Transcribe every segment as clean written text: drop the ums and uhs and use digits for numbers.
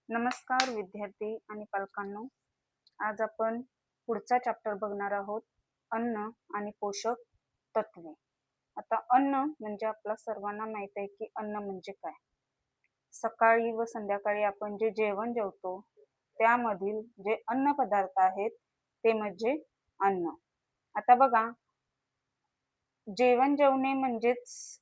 नमस्कार विद्यार्थी आणि पालकांनो. आज आपण पुढचा चॅप्टर बघणार आहोत, अन्न आणि पोषक तत्वे. आता अन्न म्हणजे आपल्या सर्वांना माहित आहे की अन्न म्हणजे काय. सकाळी व संध्याकाळी आपण जे जेवण जेवतो त्यामधील जे अन्न पदार्थ आहेत ते म्हणजे अन्न. आता बघा, जेवण जेवणे म्हणजेच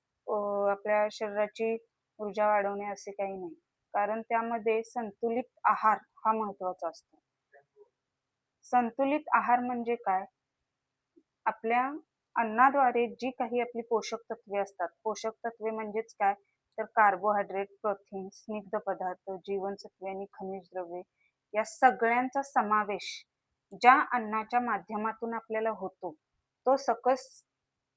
आपल्या शरीराची ऊर्जा वाढवणे असे काही नाही, कारण त्यामध्ये संतुलित आहार हा महत्वाचा असतो. संतुलित आहार म्हणजे काय? आपल्या अन्नाद्वारे जी काही आपली पोषक तत्वे असतात, पोषक तत्वे म्हणजेच काय, तर कार्बोहायड्रेट, प्रोटीन, स्निग्ध पदार्थ, जीवनसत्वे आणि खनिज द्रव्ये या सगळ्यांचा समावेश ज्या अन्नाच्या माध्यमातून आपल्याला होतो तो सकस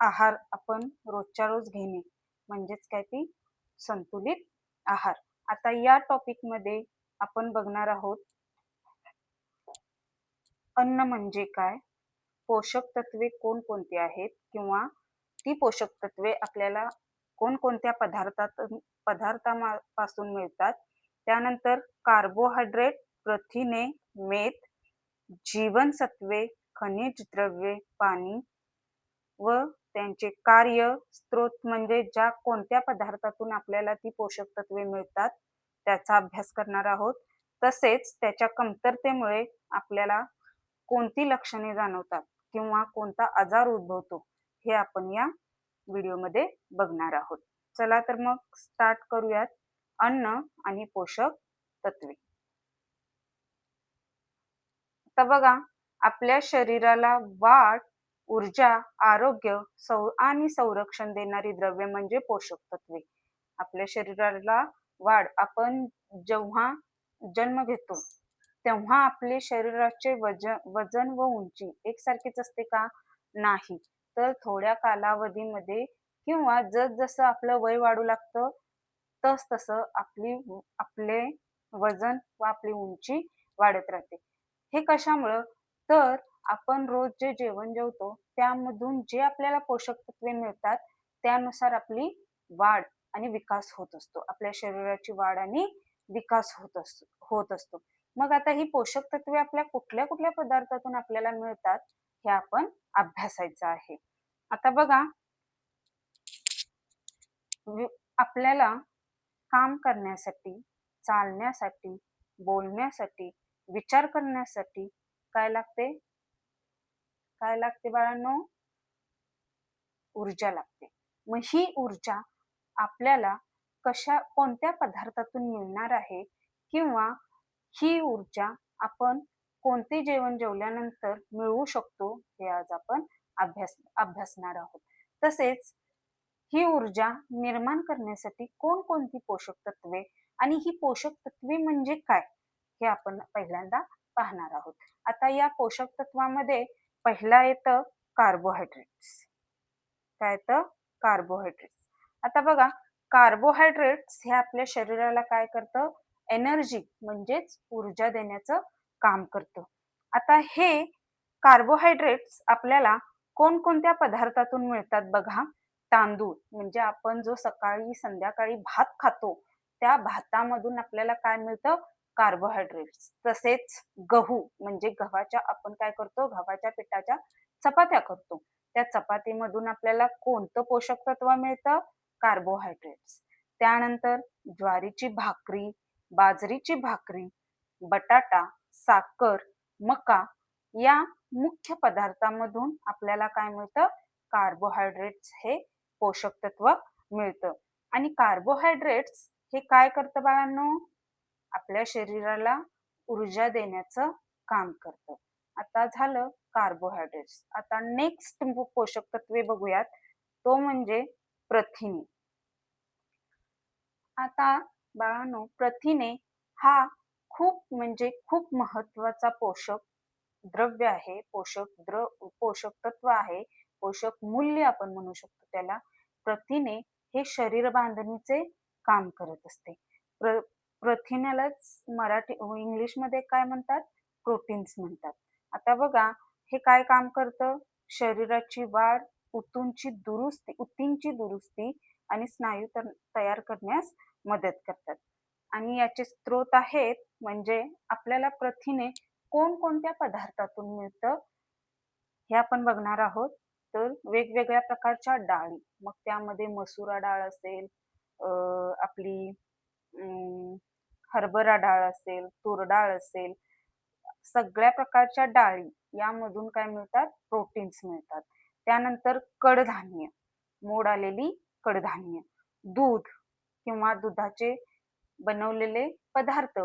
आहार आपण रोजच्या रोज घेणे म्हणजेच काय, ती संतुलित आहार. आता या टॉपिक मध्ये आपण बघणार आहोत, अन्न म्हणजे काय, पोषक तत्वे कोणकोणती आहेत किंवा ती पोषक तत्वे आपल्याला कोणकोणत्या पदार्थापासून मिळतात. त्यानंतर कार्बोहायड्रेट, प्रथिने, मेद, जीवनसत्वे, खनिज द्रव्ये, पाणी व त्यांचे कार्य, स्त्रोत म्हणजे ज्या कोणत्या पदार्थातून आपल्याला ती पोषक तत्वे मिळतात त्याचा अभ्यास करणार आहोत. तसेच त्याच्या कमतरतेमुळे आपल्याला कोणती लक्षणे जाणवतात किंवा कोणता आजार उद्भवतो हे आपण या व्हिडिओमध्ये बघणार आहोत. चला तर मग स्टार्ट करूयात. अन्न आणि पोषक तत्वे. आता बघा, आपल्या शरीराला वाढ, ऊर्जा, आरोग्य आणि संरक्षण देणारी द्रव्ये म्हणजे पोषक तत्वे. आपल्या शरीराला वाढ, आपण जेव्हा जन्म घेतो तेव्हा आपले शरीराचे वजन व उंची एकसारखीच असते का? नाही. तर थोड्या कालावधीमध्ये किंवा जसं आपलं वय वाढू लागतं तसं आपले वजन व आपली उंची वाढत राहते. हे कशामुळं? तर आपण रोज जे जेवण जेवतो त्यामधून जे आपल्याला पोषक तत्वे मिळतात त्यानुसार आपली वाढ आणि विकास होत असतो. आपल्या शरीराची वाढ आणि विकास होत असतो. मग आता ही पोषक तत्वे आपल्या कुठल्या कुठल्या पदार्थातून आपल्याला मिळतात हे आपण अभ्यासायचं आहे. आता बघा, आपल्याला काम करण्यासाठी, चालण्यासाठी, बोलण्यासाठी, विचार करण्यासाठी काय लागते? काय लागते बाळांनो? ऊर्जा लागते. मग ही ऊर्जा आपल्याला कोणत्या पदार्थातून मिळणार आहे किंवा ही ऊर्जा आपण कोणते जेवण जेवल्यानंतर मिळवू शकतो हे आज आपण अभ्यासणार आहोत. तसेच ही ऊर्जा निर्माण करण्यासाठी कोणकोणती पोषक तत्वे आणि ही पोषक तत्वे म्हणजे काय हे आपण पहिल्यांदा पाहणार आहोत. आता या पोषक तत्वामध्ये पहिला येतं कार्बोहायड्रेट्स. काय येतं? कार्बोहायड्रेट्स. आता बघा, कार्बोहायड्रेट्स हे आपल्या शरीराला काय करतं? एनर्जी म्हणजेच ऊर्जा देण्याचं काम करतं. आता हे कार्बोहायड्रेट्स आपल्याला कोणकोणत्या पदार्थातून मिळतात बघा. तांदूळ म्हणजे आपण जो सकाळी संध्याकाळी भात खातो त्या भातामधून आपल्याला काय मिळतं? कार्बोहायड्रेट्स. तसेच गहू म्हणजे आपण काय करतो? गव्हाच्या पिठाच्या चपात्या करतो. त्या चपातीमधून आपल्याला कोणतं पोषक तत्व मिळतं? कार्बोहायड्रेट्स. त्यानंतर ज्वारीची भाकरी, बाजरीची भाकरी, बटाटा, साखर, मका या मुख्य पदार्थांमधून आपल्याला काय मिळतं? कार्बोहायड्रेट्स हे पोषक तत्व मिळतं. आणि कार्बोहायड्रेट्स हे काय करतं बाळांनो? आपल्या शरीराला ऊर्जा देण्याचं काम करतं. आता झालं कार्बोहायड्रेट्स. आता नेक्स्ट पोषक तत्वे बघूयात, तो म्हणजे प्रथिने. आता बाळांनो, प्रथिने हा खूप महत्वाचा पोषक द्रव्य आहे, पोषक तत्व आहे, पोषक मूल्य आपण म्हणू शकतो त्याला. प्रथिने हे शरीर बांधणीचे काम करत असते. प्रथिन्यालाच इंग्लिश मध्ये काय म्हणतात? प्रोटीन्स म्हणतात. आता बघा, हे काय काम करतं? शरीराची वाढ, ऊतींची दुरुस्ती आणि स्नायू तयार करण्यास मदत करतात. आणि याचे स्त्रोत आहेत म्हणजे आपल्याला प्रथिने कोणकोणत्या पदार्थातून मिळतं हे आपण बघणार आहोत. तर वेगवेगळ्या प्रकारच्या डाळी, मग त्यामध्ये मसुरा डाळ असेल, आपली हरभरा डाळ असेल, तूर डाळ असेल, सगळ्या प्रकारच्या डाळी यामधून काय मिळतात? प्रोटीन्स मिळतात. त्यानंतर कडधान्य, मोड आलेली कडधान्य, दूध किंवा दुधाचे बनवलेले पदार्थ,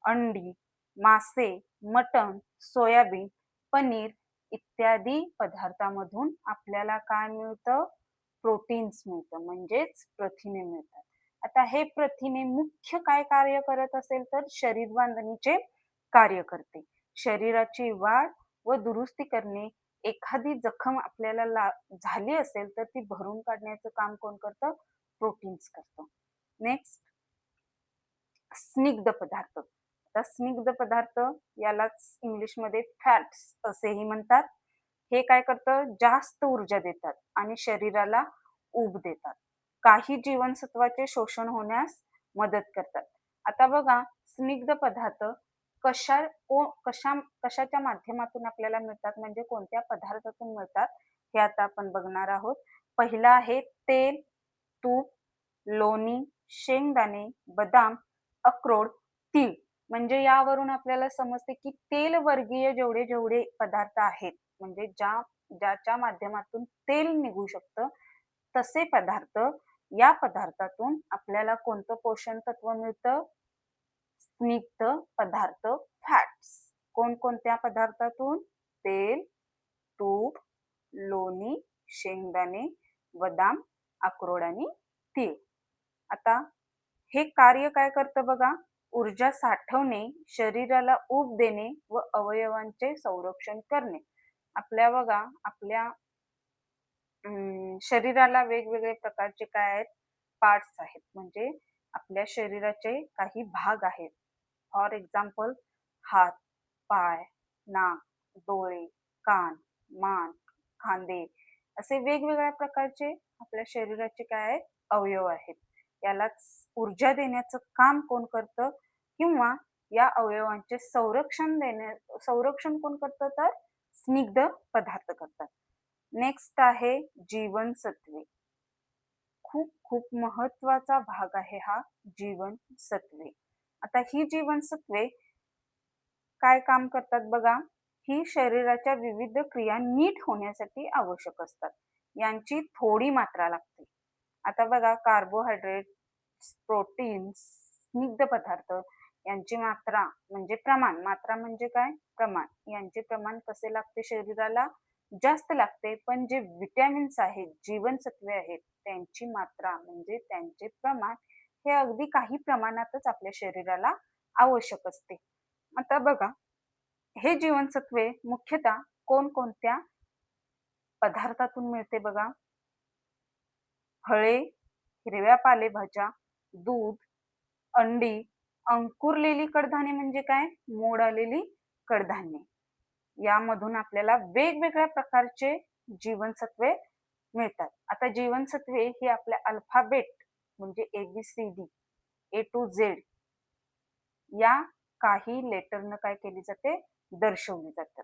अंडी, मासे, मटण, सोयाबीन, पनीर इत्यादी पदार्थामधून आपल्याला काय मिळतं? प्रोटीन्स मिळतं, म्हणजेच प्रथिने मिळतात. आता हे प्रथिने मुख्य काय कार्य करत असेल तर शरीर बांधणीचे कार्य करते. शरीराची वाढ व दुरुस्ती करणे, एखादी जखम आपल्याला झाली असेल तर ती भरून काढण्याचं काम कोण करतं? प्रोटीन्स करतं. नेक्स्ट, स्निग्ध पदार्थ. आता स्निग्ध पदार्थ यालाच इंग्लिशमध्ये फॅट्स असेही म्हणतात. हे काय करतं? जास्त ऊर्जा देतात आणि शरीराला ऊब देतात. काही जीवनसत्वाचे शोषण होण्यास मदत करतात. आता बघा, स्निग्ध पदार्थ कशाच्या माध्यमातून आपल्याला मिळतात, म्हणजे कोणत्या पदार्थातून मिळतात हे आता आपण बघणार आहोत. पहिला आहे तेल, तूप, लोणी, शेंगदाणे, बदाम, अक्रोड, तीळ. म्हणजे यावरून आपल्याला समजते की तेल वर्गीय जेवढे जेवढे पदार्थ आहेत, म्हणजे ज्याच्या माध्यमातून तेल निघू शकतं, तसे पदार्थ, या पदार्थातून आपल्याला कोणतं पोषण तत्व मिळतं? स्निग्ध पदार्थ, फॅट्स. कोणकोणत्या पदार्थातून? तेल, तूप, लोणी, शेंगदाणे, बदाम, अक्रोड आणि तीळ. आता हे कार्य काय करतं बघा? ऊर्जा साठवणे, शरीराला ऊब देणे व अवयवांचे संरक्षण करणे. आपल्या शरीराला वेगवेगळे प्रकारचे काय आहेत? पार्ट्स आहेत, म्हणजे आपल्या शरीराचे काही भाग आहेत. फॉर एक्झाम्पल, हात, पाय, नाक, डोळे, कान, मान, खांदे असे वेगवेगळ्या प्रकारचे आपल्या शरीराचे काय आहेत? अवयव आहेत. यालाच ऊर्जा देण्याचं काम कोण करतं? किंवा या अवयवांचे संरक्षण कोण करतं? तर स्निग्ध पदार्थ करतात. नेक्स्ट आहे जीवनसत्वे. खूप खूप महत्वाचा भाग आहे हा जीवनसत्वे. आता ही जीवनसत्वे काय काम करतात बघा? ही शरीराच्या विविध क्रिया नीट होण्यासाठी आवश्यक असतात. यांची थोडी मात्रा लागते. आता बघा, कार्बोहायड्रेट, प्रोटीन्स, स्निग्ध पदार्थ यांची मात्रा म्हणजे प्रमाण. मात्रा म्हणजे काय? प्रमाण. यांचे प्रमाण कसे लागते शरीराला? जास्त लागते. पण जे विटॅमिन्स आहेत, जीवनसत्वे आहेत, त्यांची मात्रा म्हणजे त्यांचे प्रमाण हे अगदी काही प्रमाणातच आपल्या शरीराला आवश्यक असते. आता बघा, हे जीवनसत्वे मुख्यतः कोणकोणत्या पदार्थातून मिळते बघा? फळे, हिरव्या पालेभाज्या, दूध, अंडी, अंकुरलेली कडधान्ये म्हणजे काय? मोड आलेली कडधान्ये. यामधून आपल्याला वेगवेगळ्या प्रकारचे जीवनसत्वे मिळतात. आता जीवनसत्वे ही आपल्या अल्फाबेट म्हणजे ABCD, A to Z या काही लेटरनं काय केली जाते? दर्शवली जातात.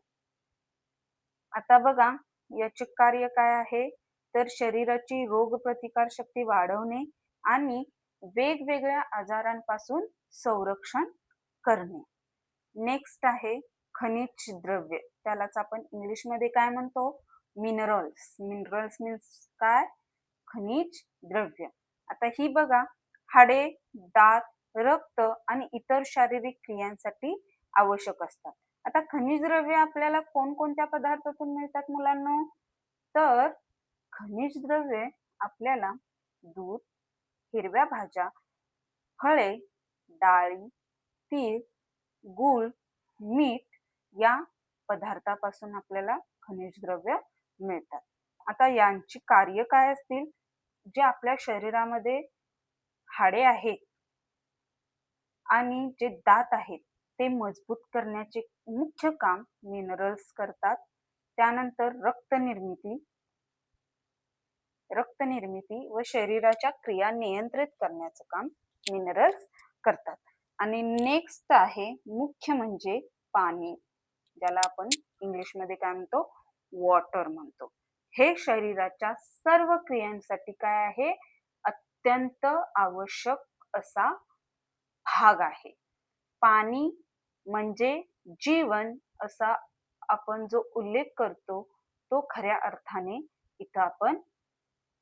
आता बघा, याचे कार्य काय आहे? तर शरीराची रोगप्रतिकार शक्ती वाढवणे आणि वेगवेगळ्या आजारांपासून संरक्षण करणे. नेक्स्ट आहे खनिज द्रव्य. त्यालाच आपण इंग्लिशमध्ये काय म्हणतो? मिनरल्स. मिनरल्स मीन्स काय? खनिज द्रव्य. आता ही बघा, हाडे, दात, रक्त आणि इतर शारीरिक क्रियांसाठी आवश्यक असतात. आता खनिज द्रव्य आपल्याला कोणकोणत्या पदार्थातून मिळतात मुलांनो? तर खनिज द्रव्ये आपल्याला दूध, हिरव्या भाज्या, फळे, डाळी, तीळ, गूळ, मीठ या पदार्थापासून आपल्याला खनिज द्रव्य मिळतात. आता यांची कार्य काय असतील? जे आपल्या शरीरामध्ये हाडे आहेत आणि जे दात आहेत ते मजबूत करण्याचे मुख्य काम मिनरल्स करतात. त्यानंतर रक्तनिर्मिती व शरीराच्या क्रिया नियंत्रित करण्याचं काम मिनरल्स करतात. आणि नेक्स्ट आहे मुख्य म्हणजे पाणी, ज्याला आपण इंग्लिशमध्ये काय म्हणतो, वॉटर म्हणतो. हे शरीराच्या सर्व क्रियांसाठी काय आहे, अत्यंत आवश्यक असा भाग आहे. पाणी म्हणजे जीवन असा आपण जो उल्लेख करतो, तो खऱ्या अर्थाने इथं आपण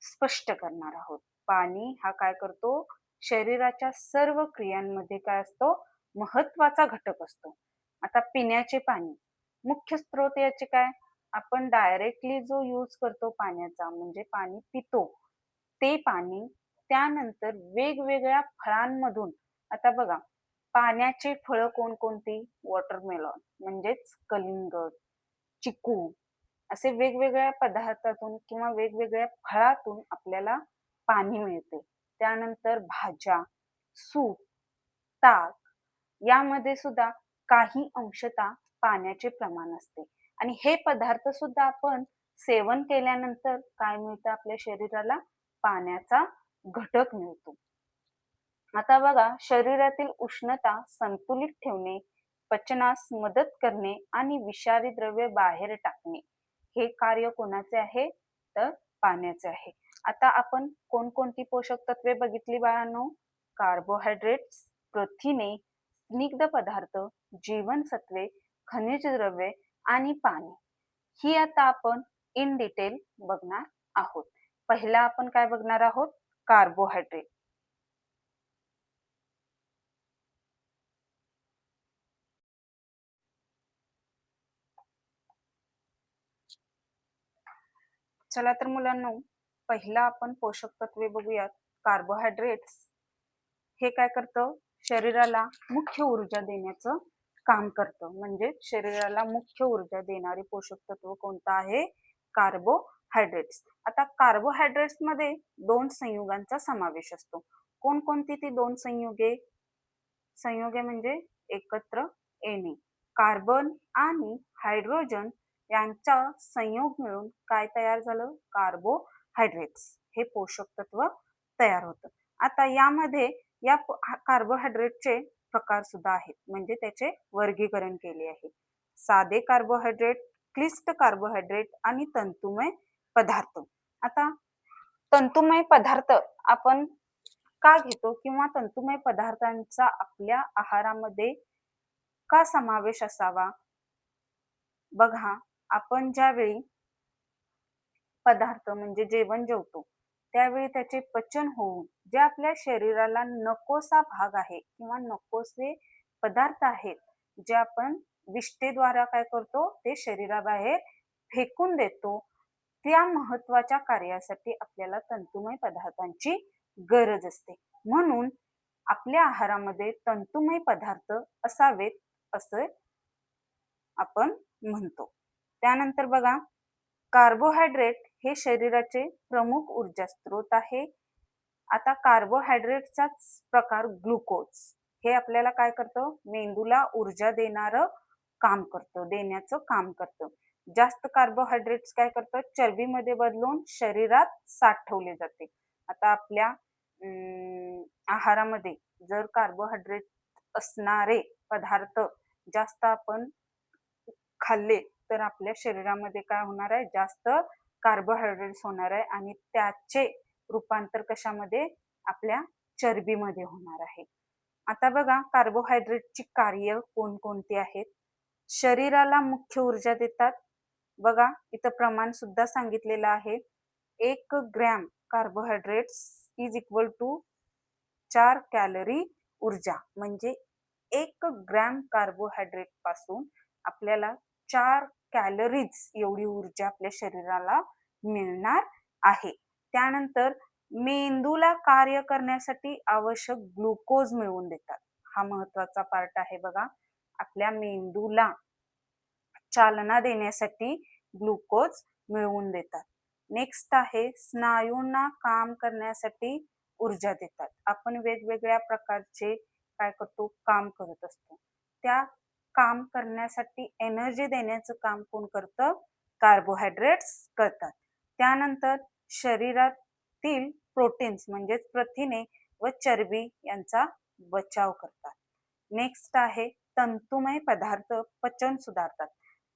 स्पष्ट करणार आहोत. पाणी हा काय करतो, शरीराच्या सर्व क्रियांमध्ये काय असतो, महत्वाचा घटक असतो. आता पिण्याचे पाणी मुख्य स्रोत याचे काय, आपण डायरेक्टली जो यूज करतो पाण्याचा म्हणजे पाणी पितो ते पाणी, त्यानंतर वेगवेगळ्या फळांमधून. आता बघा, पाण्याची फळं कोणकोणती, वॉटरमेलॉन म्हणजेच कलिंगड, चिकू, असे वेगवेगळ्या पदार्थातून किंवा वेगवेगळ्या फळातून आपल्याला पाणी मिळते. त्यानंतर भाज्या, सूप, ताक यामध्ये सुद्धा काही अंशतः पाण्याचे प्रमाण असते. आणि हे पदार्थ सुद्धा आपण सेवन केल्यानंतर काय मिळतं आपल्या शरीराला, पाण्याचा घटक मिळतो. आता बघा, शरीरातील उष्णता संतुलित ठेवणे, पचनास मदत करणे आणि विषारी द्रव्ये बाहेर टाकणे हे कार्य कोणाचे आहे, तर पाण्याचे आहे. आता आपण कोणकोणती पोषक तत्वे बघितली बाळांनो, कार्बोहायड्रेट्स, प्रथिने, स्निग्ध पदार्थ, जीवनसत्वे, खनिज द्रव्ये आणि पाणी, ही आता आपण इन डिटेल बघणार आहोत. पहिला आपण काय बघणार आहोत, कार्बोहायड्रेट. चला तर मुलांनो, पहिला आपण पोषक तत्वे बघूयात. कार्बोहायड्रेट्स हे काय करतं, शरीराला मुख्य ऊर्जा देण्याचं काम करतं. म्हणजे शरीराला मुख्य ऊर्जा देणारे पोषक तत्व कोणतं आहे, कार्बोहायड्रेट्स. आता कार्बोहायड्रेट्स मध्ये दोन संयुगांचा समावेश असतो. कोणकोणती ती दोन संयुगे, संयुगे म्हणजे एकत्र येणे. कार्बन आणि हायड्रोजन यांचा संयोग मिळून काय तयार झालं, कार्बोहायड्रेट्स हे पोषक तत्व तयार होतं. आता यामध्ये या कार्बोहायड्रेटचे प्रकार सुद्धा आहेत, म्हणजे त्याचे वर्गीकरण केले आहे. साधे कार्बोहायड्रेट, क्लिष्ट कार्बोहायड्रेट आणि तंतुमय पदार्थ. आता तंतुमय पदार्थ आपण का घेतो किंवा तंतुमय पदार्थांचा आपल्या आहारामध्ये का समावेश असावा, बघा, आपण ज्यावेळी पदार्थ म्हणजे जेवण जेवतो त्यावेळी त्याचे पचन होऊन जे आपल्या शरीराला नकोसा भाग आहे किंवा नकोसे पदार्थ आहेत, जे आपण विष्ठेद्वारा काय करतो, ते शरीराबाहेर फेकून देतो. त्या महत्वाच्या कार्यासाठी आपल्याला तंतुमय पदार्थांची गरज असते. म्हणून आपल्या आहारामध्ये तंतुमय पदार्थ असावेत असं आपण म्हणतो. त्यानंतर बघा, कार्बोहायड्रेट हे शरीराचे प्रमुख ऊर्जा स्त्रोत आहे. आता कार्बोहायड्रेटचाच प्रकार ग्लुकोज हे आपल्याला काय करतं, मेंदूला ऊर्जा देणारं काम करतं, देण्याचं काम करतं. जास्त कार्बोहायड्रेट्स काय करतं, चरबीमध्ये बदलून शरीरात साठवले जाते. आता आपल्या आहारामध्ये जर कार्बोहायड्रेट असणारे पदार्थ जास्त आपण खाल्ले तर आपल्या शरीरामध्ये काय होणार आहे, जास्त कार्बोहायड्रेट्स होणार आहे आणि त्याचे रूपांतर कशामध्ये, आपल्या चरबीमध्ये होणार आहे. आता बघा, कार्बोहायड्रेटची कार्य कोणकोणती आहेत. शरीराला मुख्य ऊर्जा देतात. बघा, इथं प्रमाण सुद्धा सांगितलेलं आहे. 1 gram carbohydrates is equal to 4 calorie ऊर्जा. म्हणजे 1 ग्रॅम कार्बोहायड्रेट पासून आपल्याला 4 कॅलरीज एवढी ऊर्जा आपल्या शरीराला मिळणार आहे. त्यानंतर मेंदूला कार्य करण्यासाठी आवश्यक ग्लुकोज मिळवून देतात. हा महत्वाचा पार्ट आहे बघा, आपल्या मेंदूला चालना देण्यासाठी ग्लुकोज मिळवून देतात. नेक्स्ट आहे, स्नायूंना काम करण्यासाठी ऊर्जा देतात. आपण वेगवेगळ्या प्रकारचे काय करतो, काम करत असतो. त्या काम करण्यासाठी एनर्जी देण्याचं काम कोण करतं, कार्बोहायड्रेट्स करतात. त्यानंतर शरीरातील प्रोटीन्स म्हणजेच प्रथिने व चरबी यांचा बचाव करतात. नेक्स्ट आहे तंतुमय पदार्थ पचन सुधारतात.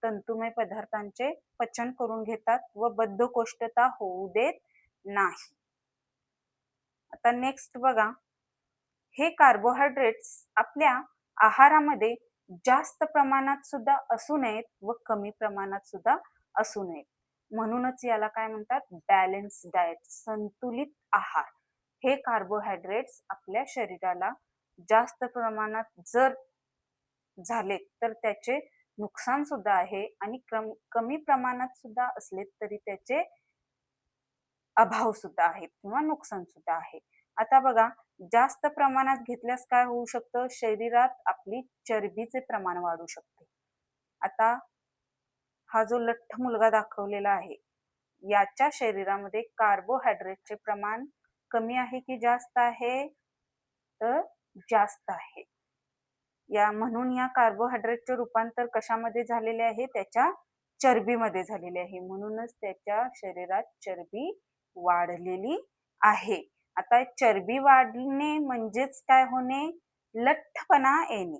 तंतुमय पदार्थांचे पचन करून घेतात व बद्धकोष्ठता होऊ देत नाही. आता नेक्स्ट बघा, हे कार्बोहायड्रेट्स आपल्या आहारामध्ये जास्त प्रमाणात सुद्धा असू नयेत व कमी प्रमाणात सुद्धा असू नयेत. म्हणूनच याला काय म्हणतात, बॅलन्स डाएट, संतुलित आहार. हे कार्बोहायड्रेट्स आपल्या शरीराला जास्त प्रमाणात जर झाले तर त्याचे नुकसान सुद्धा आहे आणि कमी प्रमाणात सुद्धा असले तरी त्याचे अभाव सुद्धा आहेत किंवा नुकसान सुद्धा आहे. आता बघा, जास्त प्रमाणात घेतल्यास काय होऊ शकतं, शरीरात आपली चरबीचे प्रमाण वाढू शकते. आता हा जो लठ्ठ मुलगा दाखवलेला आहे, याच्या शरीरामध्ये कार्बोहायड्रेटचे प्रमाण कमी आहे की जास्त आहे, तर जास्त आहे. म्हणून या कार्बोहायड्रेटचे रूपांतर कशामध्ये झालेले आहे, त्याच्या चरबीमध्ये झालेले आहे. म्हणूनच त्याच्या शरीरात चरबी वाढलेली आहे. आता चरबी वाढणे म्हणजेच काय होणे, लठ्ठपणा येणे.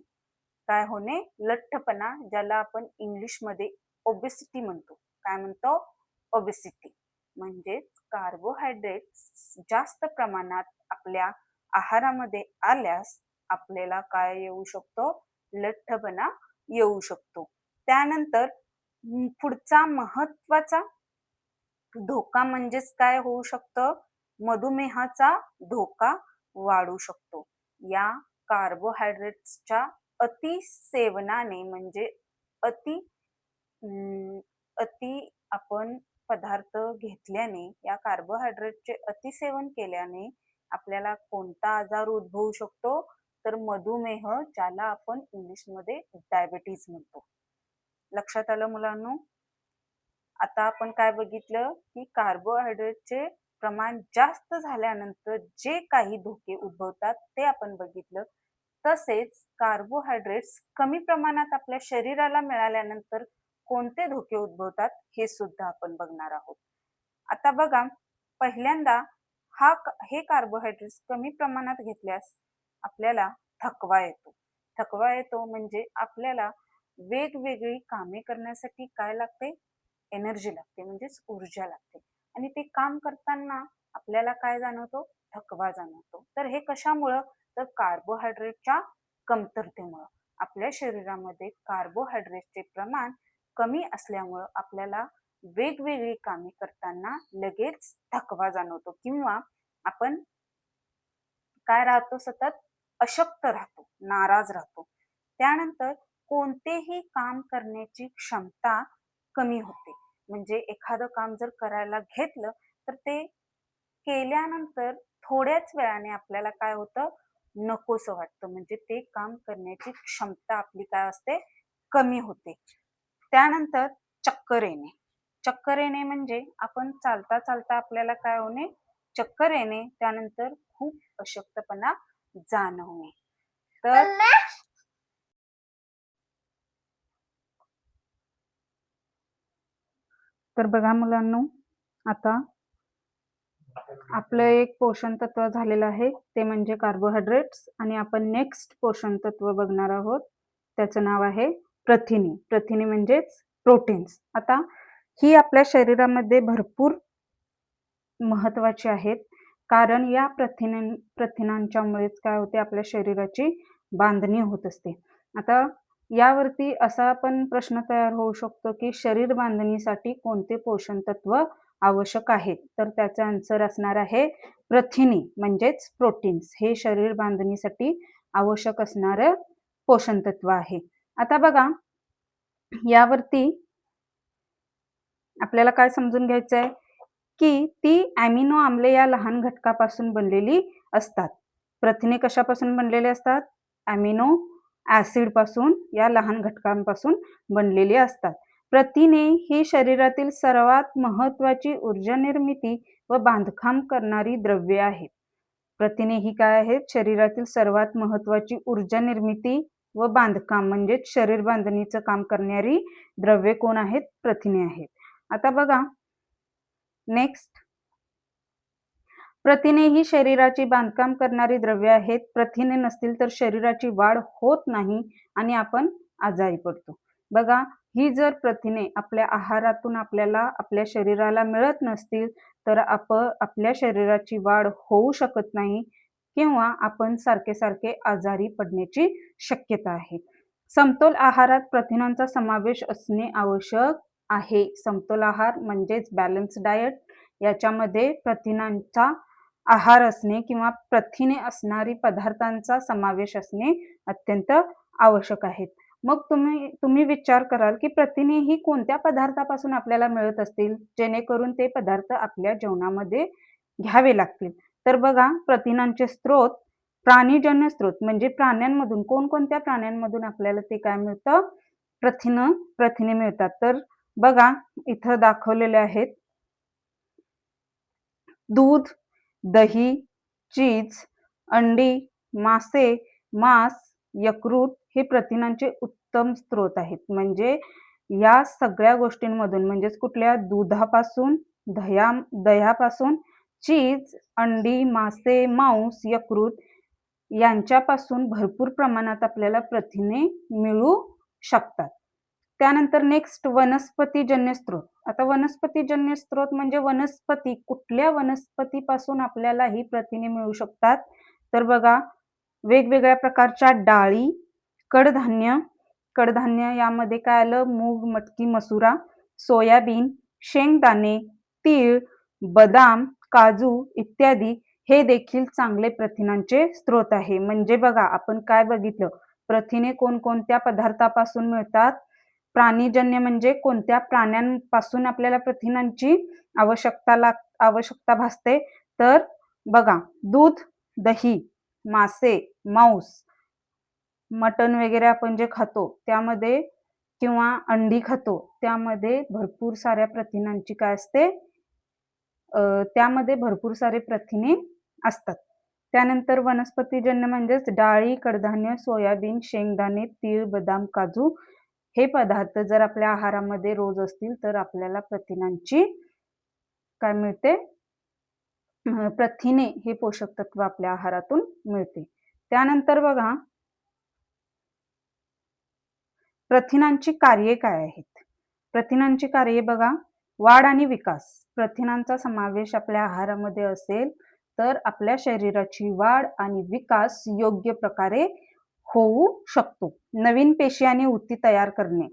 काय होणे, लठ्ठपणा, ज्याला आपण इंग्लिशमध्ये ओबेसिटी म्हणतो. काय म्हणतो, ओबेसिटी. म्हणजेच कार्बोहायड्रेट जास्त प्रमाणात आपल्या आहारामध्ये आल्यास आपल्याला काय येऊ शकतो, लठ्ठपणा येऊ शकतो. त्यानंतर पुढचा महत्वाचा धोका म्हणजेच काय होऊ शकतं, मधुमेहाचा धोका वाढू शकतो. या कार्बोहायड्रेट्सच्या अतिसेवनाने म्हणजे अति आपण पदार्थ घेतल्याने, या कार्बोहायड्रेटचे अतिसेवन केल्याने आपल्याला कोणता आजार उद्भवू शकतो, तर मधुमेह, ज्याला आपण इंग्लिशमध्ये डायबिटीज म्हणतो. लक्षात आलं मुलांनो? आता आपण काय बघितलं की कार्बोहायड्रेटचे प्रमाण जास्त झाल्यानंतर जे काही धोके उद्भवतात ते आपण बघितलं. तसेच कार्बोहायड्रेट्स कमी प्रमाणात आपल्या शरीराला मिळाल्यानंतर कोणते धोके उद्भवतात हे सुद्धा आपण बघणार आहोत. आता बघा, पहिल्यांदा हे कार्बोहायड्रेट्स कमी प्रमाणात घेतल्यास आपल्याला थकवा येतो. थकवा येतो म्हणजे आपल्याला वेगवेगळी कामे करण्यासाठी काय लागते, एनर्जी लागते, म्हणजेच ऊर्जा लागते. आणि ते काम करताना आपल्याला काय जाणवतो, थकवा जाणवतो. तर हे कशामुळं, तर कार्बोहायड्रेटच्या कमतरतेमुळं. आपल्या शरीरामध्ये कार्बोहायड्रेटचे प्रमाण कमी असल्यामुळं आपल्याला वेगवेगळी कामे करताना लगेच थकवा जाणवतो किंवा आपण काय राहतो, सतत अशक्त राहतो, नाराज राहतो. त्यानंतर कोणतेही काम करण्याची क्षमता कमी होते. म्हणजे एखादं काम जर करायला घेतलं तर ते केल्यानंतर थोड्याच वेळाने आपल्याला काय होतं, नकोसं वाटतं. म्हणजे ते काम करण्याची क्षमता आपली काय असते, कमी होते. त्यानंतर चक्कर येणे. चक्कर येणे म्हणजे आपण चालता चालता आपल्याला काय होणे, चक्कर येणे. त्यानंतर खूप अशक्तपणा जाणवणे. तर बघा मुलांनो, आता आपलं एक पोषण तत्व झालेलं आहे, ते म्हणजे कार्बोहायड्रेट्स. आणि आपण नेक्स्ट पोषण तत्व बघणार आहोत, त्याचं नाव आहे प्रथिने. प्रथिने म्हणजेच प्रोटीन्स. आता ही आपल्या शरीरामध्ये भरपूर महत्वाची आहेत, कारण या प्रथिनांच्यामुळेच काय होते, आपल्या शरीराची बांधणी होत असते. आता यावरती असा पण प्रश्न तयार होऊ शकतो की शरीर बांधणीसाठी कोणते पोषण तत्व आवश्यक आहे, तर त्याचा आन्सर असणार आहे प्रथिने म्हणजेच प्रोटीन्स. हे शरीर बांधणीसाठी आवश्यक असणारं पोषण तत्व आहे. आता बघा, यावरती आपल्याला काय समजून घ्यायचं आहे की ती अॅमिनो आम्ले या लहान घटकापासून बनलेली असतात. प्रथिने कशापासून बनलेले असतात, अॅमिनो ऍसिड पासून, या लहान घटकांपासून बनलेली असतात. प्रथिने ही शरीरातील सर्वात महत्वाची ऊर्जा निर्मिती व बांधकाम करणारी द्रव्ये आहेत. प्रथिने ही काय आहेत, शरीरातील सर्वात महत्वाची ऊर्जा निर्मिती व बांधकाम म्हणजेच शरीर बांधणीचं काम करणारी द्रव्ये कोण आहेत, प्रथिने आहेत. आता बघा, नेक्स्ट प्रथिने ही शरीराची बांधकाम करणारी द्रव्ये आहेत. प्रथिने नसतील तर शरीराची वाढ होत नाही आणि आपण आजारी पडतो. बघा, ही जर प्रथिने आपल्या आहारातून आपल्याला आपल्या शरीराला मिळत नसतील तर आपल्या शरीराची वाढ होऊ शकत नाही किंवा आपण सारखे आजारी पडण्याची शक्यता आहे. समतोल आहारात प्रथिनांचा समावेश असणे आवश्यक आहे. समतोल आहार म्हणजेच बॅलन्स डायट, याच्यामध्ये प्रथिनांचा आहार असणे किंवा प्रथिने असणारी पदार्थांचा समावेश असणे अत्यंत आवश्यक आहे. मग तुम्ही विचार कराल की प्रथिने ही कोणत्या पदार्थापासून आपल्याला मिळत असतील जेणेकरून ते पदार्थ आपल्या जेवणामध्ये घ्यावे लागतील. तर बघा, प्रथिनांचे स्रोत प्राणीजन्य स्रोत म्हणजे प्राण्यांमधून, कोणकोणत्या प्राण्यांमधून आपल्याला ते काय मिळतं, प्रथिने मिळतात. तर बघा, इथं दाखवलेले आहेत. दूध, दही, चीज, अंडी, मासे, मांस, यकृत हे प्रथिनांचे उत्तम स्रोत आहेत. म्हणजे या सगळ्या गोष्टींमधून, म्हणजेच कुठल्या दुधापासून, दह्यापासून, चीज, अंडी, मासे, मांस, यकृत यांच्यापासून भरपूर प्रमाणात आपल्याला प्रथिने मिळू शकतात. त्यानंतर नेक्स्ट वनस्पतीजन्य स्रोत. आता वनस्पतीजन्य स्रोत म्हणजे कुठल्या वनस्पतीपासून आपल्याला ही प्रथिने मिळू शकतात. तर बघा, वेगवेगळ्या प्रकारच्या डाळी, कडधान्य, यामध्ये काय आलं, मूग, मटकी, मसुरा, सोयाबीन, शेंगदाणे, तीळ, बदाम, काजू इत्यादी हे देखील चांगले प्रथिनांचे स्रोत आहे. म्हणजे बघा, आपण काय बघितलं, प्रथिने कोणकोणत्या पदार्थापासून मिळतात. प्राणीजन्य म्हणजे कोणत्या प्राण्यांपासून आपल्याला प्रथिनांची आवश्यकता भासते. तर बघा, दूध, दही, मासे, मांस, मटण वगैरे आपण जे खातो त्यामध्ये किंवा अंडी खातो त्यामध्ये भरपूर साऱ्या प्रथिनांची काय असते, त्यामध्ये भरपूर सारे प्रथिने असतात. त्यानंतर वनस्पतीजन्य म्हणजेच डाळी, कडधान्य, सोयाबीन, शेंगदाणे, तीळ, बदाम, काजू हे पदार्थ जर आपल्या आहारामध्ये रोज असतील तर आपल्याला प्रथिनांची काय मिळते, प्रथिने हे पोषक तत्व आपल्या आहारातून मिळते. त्यानंतर बघा, प्रथिनांची कार्ये काय आहेत. प्रथिनांची कार्ये बघा, वाढ आणि विकास. प्रथिनांचा समावेश आपल्या आहारामध्ये असेल तर आपल्या शरीराची वाढ आणि विकास योग्य प्रकारे होऊ शकतो. नवीन पेशी आणि ऊती तयार करणे.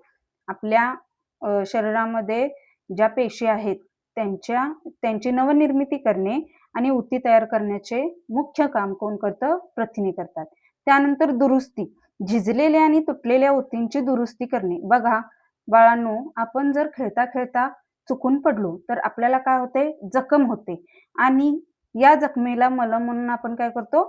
आपल्या शरीरामध्ये ज्या पेशी आहेत त्यांची नवनिर्मिती करणे आणि ऊती तयार करण्याचे मुख्य काम कोण करतं, प्रथिने करतात. त्यानंतर दुरुस्ती, झिजलेल्या आणि तुटलेल्या ऊतींची दुरुस्ती करणे. बघा बाळांनो, आपण जर खेळता खेळता चुकून पडलो तर आपल्याला काय होते, जखम होते आणि या जखमेला मलम म्हणून आपण काय करतो,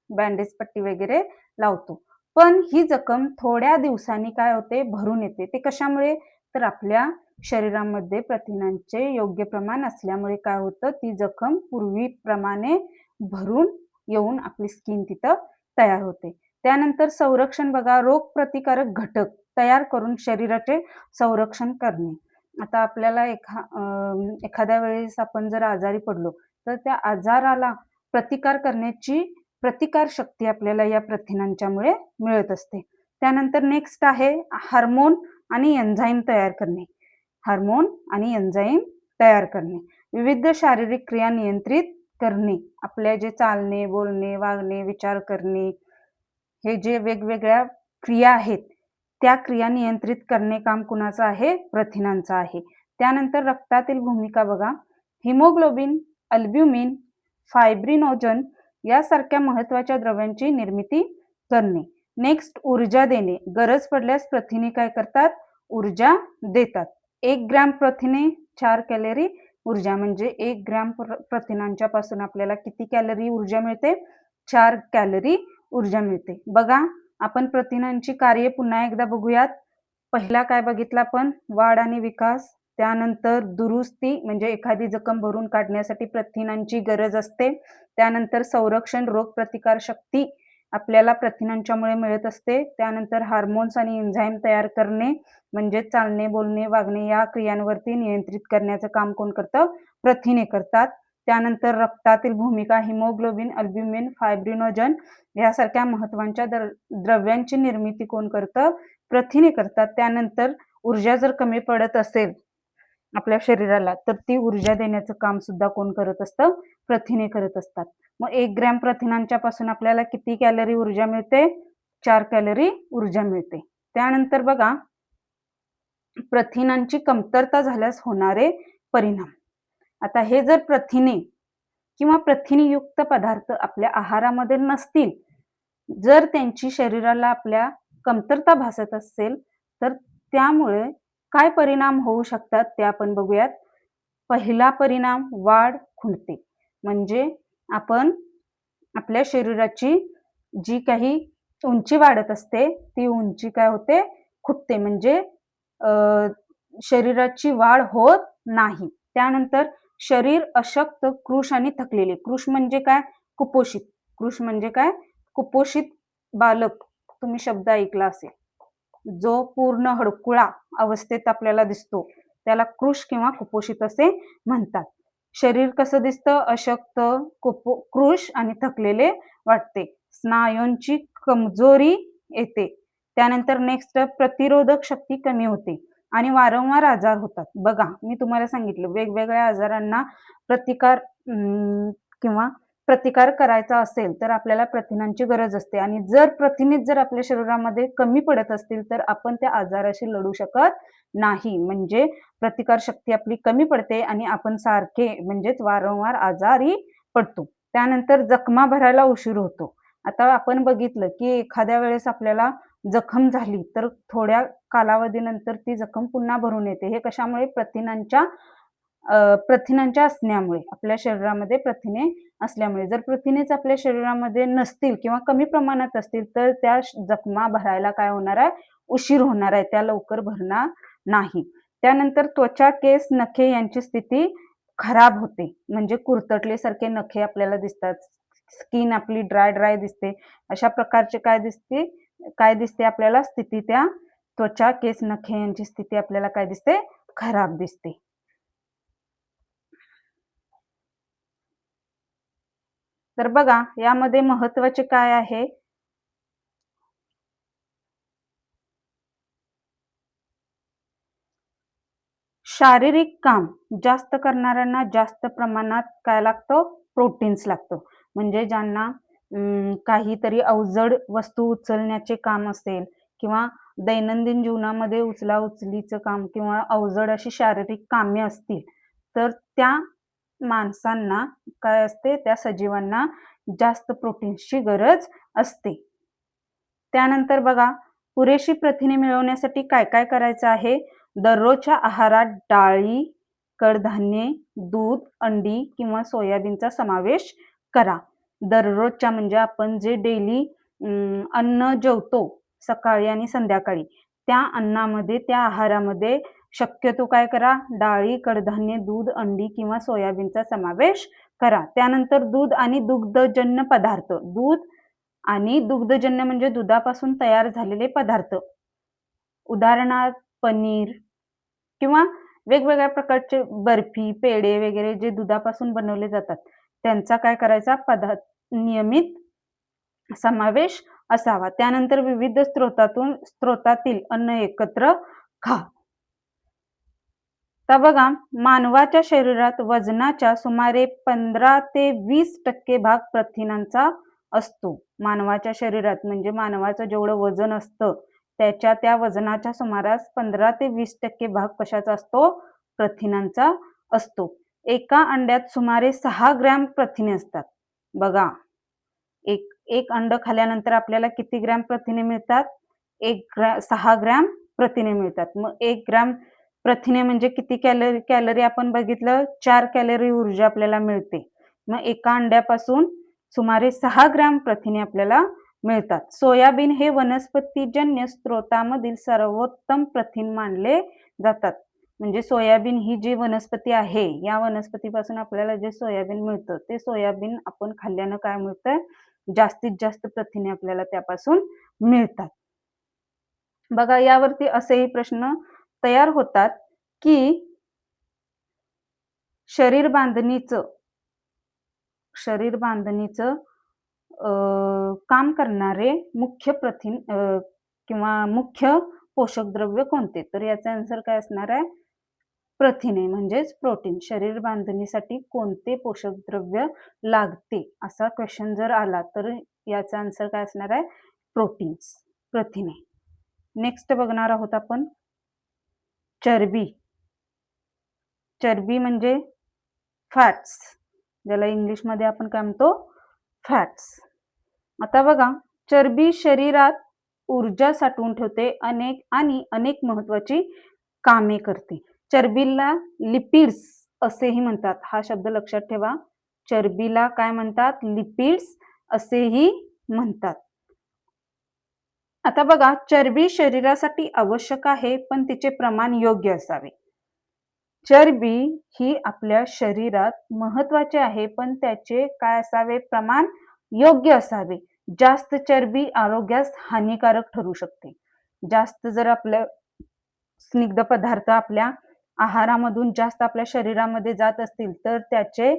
बँडेज पट्टी वगैरे लावतो. पण ही जखम थोड्या दिवसांनी काय होते, भरून येते. ते कशामुळे, तर आपल्या शरीरामध्ये प्रथिनांचे योग्य प्रमाण असल्यामुळे काय होतं, ती जखम पूर्वीप्रमाणे भरून येऊन आपली स्किन तिथं तयार होते. त्यानंतर संरक्षण बघा, रोगप्रतिकारक घटक तयार करून शरीराचे संरक्षण करणे. आता आपल्याला एखाद्या वेळेस आपण जर आजारी पडलो तर त्या आजाराला प्रतिकार करण्याची प्रतिकार शक्ती आपल्याला या प्रथिनांच्यामुळे मिळत असते. त्यानंतर नेक्स्ट आहे हार्मोन आणि एन्झाईम तयार करणे. हार्मोन आणि एन्झाईम तयार करणे, विविध शारीरिक क्रिया नियंत्रित करणे. आपले जे चालणे, बोलणे, वागणे, विचार करणे हे जे वेगवेगळ्या क्रिया आहेत त्या क्रिया नियंत्रित करणे काम कुणाचं आहे, प्रथिनांचं आहे. त्यानंतर रक्तातील भूमिका बघा, हिमोग्लोबिन, अल्ब्युमिन, फायब्रिनोजन यासारख्या महत्वाच्या द्रव्यांची निर्मिती करणे. नेक्स्ट ऊर्जा देणे. गरज पडल्यास प्रथिने काय करतात, ऊर्जा देतात. 1 ग्रॅम प्रथिने 4 कॅलरी ऊर्जा. म्हणजे 1 ग्रॅम प्रथिनांच्या पासून आपल्याला किती कॅलरी ऊर्जा मिळते, 4 कॅलरी ऊर्जा मिळते. बघा, आपण प्रथिनांची कार्ये पुन्हा एकदा बघूयात. पहिला काय बघितलं आपण, वाढ आणि विकास. त्यानंतर दुरुस्ती म्हणजे एखादी जखम भरून काढण्यासाठी प्रथिनांची गरज असते. त्यानंतर संरक्षण, रोग प्रतिकार शक्ती आपल्याला प्रथिनांच्यामुळे मिळत असते. त्यानंतर हार्मोन्स आणि एन्झाईम तयार करणे म्हणजे चालणे, बोलणे, वागणे या क्रियांवरती नियंत्रित करण्याचं काम कोण करतं, प्रथिने करतात. त्यानंतर रक्तातील भूमिका हिमोग्लोबिन, अल्ब्युमिन, फायब्रिनोजन यासारख्या महत्वाच्या द्रव्यांची निर्मिती कोण करतं? प्रथिने करतात. त्यानंतर ऊर्जा जर कमी पडत असेल आपल्या शरीराला तर ती ऊर्जा देण्याचं काम सुद्धा कोण करत असतं? प्रथिने करत असतात. मग 1 ग्रॅम प्रथिनांच्या पासून आपल्याला किती कॅलरी ऊर्जा मिळते? 4 कॅलरी ऊर्जा मिळते. त्यानंतर बघा प्रथिनांची कमतरता झाल्यास होणारे परिणाम. आता हे जर प्रथिने किंवा प्रथिनयुक्त पदार्थ आपल्या आहारामध्ये नसतील, जर त्यांची शरीराला आपल्या कमतरता भासत असेल तर त्यामुळे काय परिणाम होऊ शकतात ते आपण बघूयात. पहिला परिणाम वाढ खुंटते. म्हणजे आपण आपल्या शरीराची जी काही उंची वाढत असते ती उंची काय होते? खुंटते. म्हणजे शरीराची वाढ होत नाही. त्यानंतर शरीर अशक्त, कृश आणि थकलेले. कृश म्हणजे काय? कुपोषित. कृश म्हणजे काय? कुपोषित बालक. तुम्ही शब्द ऐकला असेल. जो पूर्ण हडकुळा अवस्थेत आपल्याला दिसतो त्याला कृश किंवा कुपोषित असे म्हणतात. शरीर कसं दिसतं? अशक्त, कृश आणि थकलेले वाटते. स्नायूंची कमजोरी येते. त्यानंतर नेक्स्ट प्रतिरोधक शक्ती कमी होते आणि वारंवार आजार होतात. बघा मी तुम्हाला सांगितलं वेगवेगळ्या आजारांना प्रतिकार किंवा प्रतिकार करायचा असेल तर आपल्याला प्रथिनांची गरज असते आणि जर प्रथिनेच जर आपल्या शरीरामध्ये कमी पडत असतील तर आपण त्या आजाराशी लढू शकत नाही. म्हणजे प्रतिकार शक्ती आपली कमी पडते आणि आपण सारखे म्हणजेच वारंवार आजारी पडतो. त्यानंतर जखमा भरायला उशीर होतो. आता आपण बघितलं की एखाद्या वेळेस आपल्याला जखम झाली तर थोड्या कालावधीनंतर ती जखम पुन्हा भरून येते. हे कशामुळे? प्रथिनांच्या असण्यामुळे. आपल्या शरीरामध्ये प्रथिने असल्यामुळे. जर प्रथिनेच आपल्या शरीरामध्ये नसतील किंवा कमी प्रमाणात असतील तर त्या जखमा भरायला काय होणार आहे? उशीर होणार आहे. त्या लवकर भरणार नाही. त्यानंतर त्वचा, केस, नखे यांची स्थिती खराब होते. म्हणजे कुरतटल्यासारखे नखे आपल्याला दिसतात. स्किन आपली ड्राय दिसते. अशा प्रकारचे काय दिसते आपल्याला स्थिती? त्या त्वचा, केस, नखे यांची स्थिती आपल्याला काय दिसते? खराब दिसते. तर बघा यामध्ये महत्वाचे काय आहे? शारीरिक काम जास्त करणाऱ्यांना जास्त प्रमाणात काय लागतं? प्रोटीन्स लागतं. म्हणजे ज्यांना काहीतरी अवजड वस्तू उचलण्याचे काम असेल किंवा दैनंदिन जीवनामध्ये उचलाउचलीचं काम किंवा अवजड अशी शारीरिक कामे असतील तर त्या माणसांना काय असते? त्या सजीवांना जास्त प्रोटीन्सची गरज असते. त्यानंतर बघा पुरेशी प्रथिने मिळवण्यासाठी काय काय करायचं आहे? दररोजच्या आहारात डाळी, कडधान्ये, दूध, अंडी किंवा सोयाबीनचा समावेश करा. दररोजच्या म्हणजे आपण जे डेली अन्न जेवतो सकाळी आणि संध्याकाळी त्या अन्नामध्ये, त्या आहारामध्ये शक्यतो काय करा? डाळी, कडधान्ये, दूध, अंडी किंवा सोयाबीनचा समावेश करा. त्यानंतर दूध आणि दुग्धजन्य पदार्थ. दूध आणि दुग्धजन्य म्हणजे दुधापासून तयार झालेले पदार्थ. उदाहरणार्थ पनीर किंवा वेगवेगळ्या प्रकारचे बर्फी, पेढे वगैरे जे दुधापासून बनवले जातात, त्यांचा काय करायचा? नियमित समावेश असावा. त्यानंतर विविध स्त्रोतातील अन्न एकत्र खा. तर बघा मानवाच्या शरीरात वजनाच्या सुमारे 15 ते 20% भाग प्रथिनांचा असतो. मानवाच्या शरीरात म्हणजे मानवाचं जेवढं वजन असतं त्याच्या त्या वजनाच्या सुमारास 15 ते 20% भाग कशाचा असतो? प्रथिनांचा असतो. एका अंड्यात सुमारे 6 ग्रॅम प्रथिने असतात. बघा एक अंड खाल्ल्यानंतर आपल्याला किती ग्रॅम प्रथिने मिळतात? 6 ग्रॅम प्रथिने मिळतात. मग 1 ग्रॅम प्रथिने म्हणजे किती कॅलरी आपण बघितलं? 4 कॅलरी ऊर्जा आपल्याला मिळते. मग एका अंड्यापासून सुमारे 6 ग्रॅम प्रथिने आपल्याला मिळतात. सोयाबीन हे वनस्पतीजन्य स्त्रोतामधील सर्वोत्तम प्रथिन मानले जातात. म्हणजे सोयाबीन ही जी वनस्पती आहे या वनस्पतीपासून आपल्याला जे सोयाबीन मिळतं ते सोयाबीन आपण खाल्ल्यानं काय मिळतं? जास्तीत जास्त प्रथिने आपल्याला त्यापासून मिळतात. बघा यावरती असेही प्रश्न तयार होतात की शरीर बांधणीचं शरीर बांधणीचं काम करणारे मुख्य प्रथिन किंवा मुख्य पोषक द्रव्य कोणते? तर याचा आन्सर काय असणार आहे? प्रथिने म्हणजेच प्रोटीन. शरीर बांधणीसाठी कोणते पोषक द्रव्य लागते असा क्वेश्चन जर आला तर याचा आन्सर काय असणार आहे? प्रोटीन्स, प्रथिने. नेक्स्ट बघणार आहोत आपण चरबी. चरबी म्हणजे फॅट्स, ज्याला इंग्लिशमध्ये आपण काय म्हणतो? फॅट्स. आता बघा, चरबी शरीरात ऊर्जा साठवून ठेवते आणि अनेक महत्वाची कामे करते. चरबीला लिपिड्स असेही म्हणतात. हा शब्द लक्षात ठेवा. चरबीला काय म्हणतात? लिपिड्स असेही म्हणतात. आता बघा, चरबी शरीरासाठी आवश्यक आहे, पण तिचे प्रमाण योग्य असावे. चरबी ही आपल्या शरीरात महत्वाची आहे, पण त्याचे काय असावे? प्रमाण योग्य असावे. जास्त चरबी आरोग्यास हानिकारक ठरू शकते. जास्त जर आपल्या स्निग्ध पदार्थ आपल्या आहारामधून जास्त आपल्या शरीरामध्ये जात असतील तर त्याचे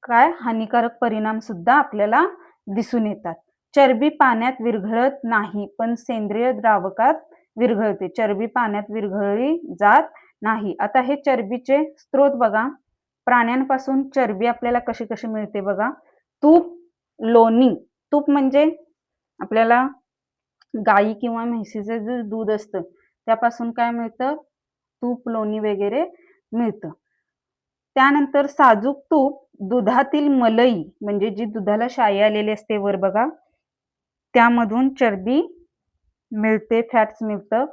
काय हानिकारक परिणाम सुद्धा आपल्याला दिसून येतात. चरबी पाण्यात विरघळत नाही, पण सेंद्रिय द्रावकात विरघळते. चरबी पाण्यात विरघळली जात नाही. आता हे चरबीचे स्रोत बघा. प्राण्यांपासून चरबी आपल्याला कशी कशी मिळते बघा. तूप, लोणी. तूप म्हणजे आपल्याला गाई किंवा म्हशीचे जे दूध असतं त्यापासून काय मिळतं? तूप, लोणी वगैरे मिळतं. त्यानंतर साजूक तूप, दुधातील मलई म्हणजे जी दुधाला शाई आलेली असते वर बघा, त्यामधून चरबी मिळते, फॅट्स मिळतं.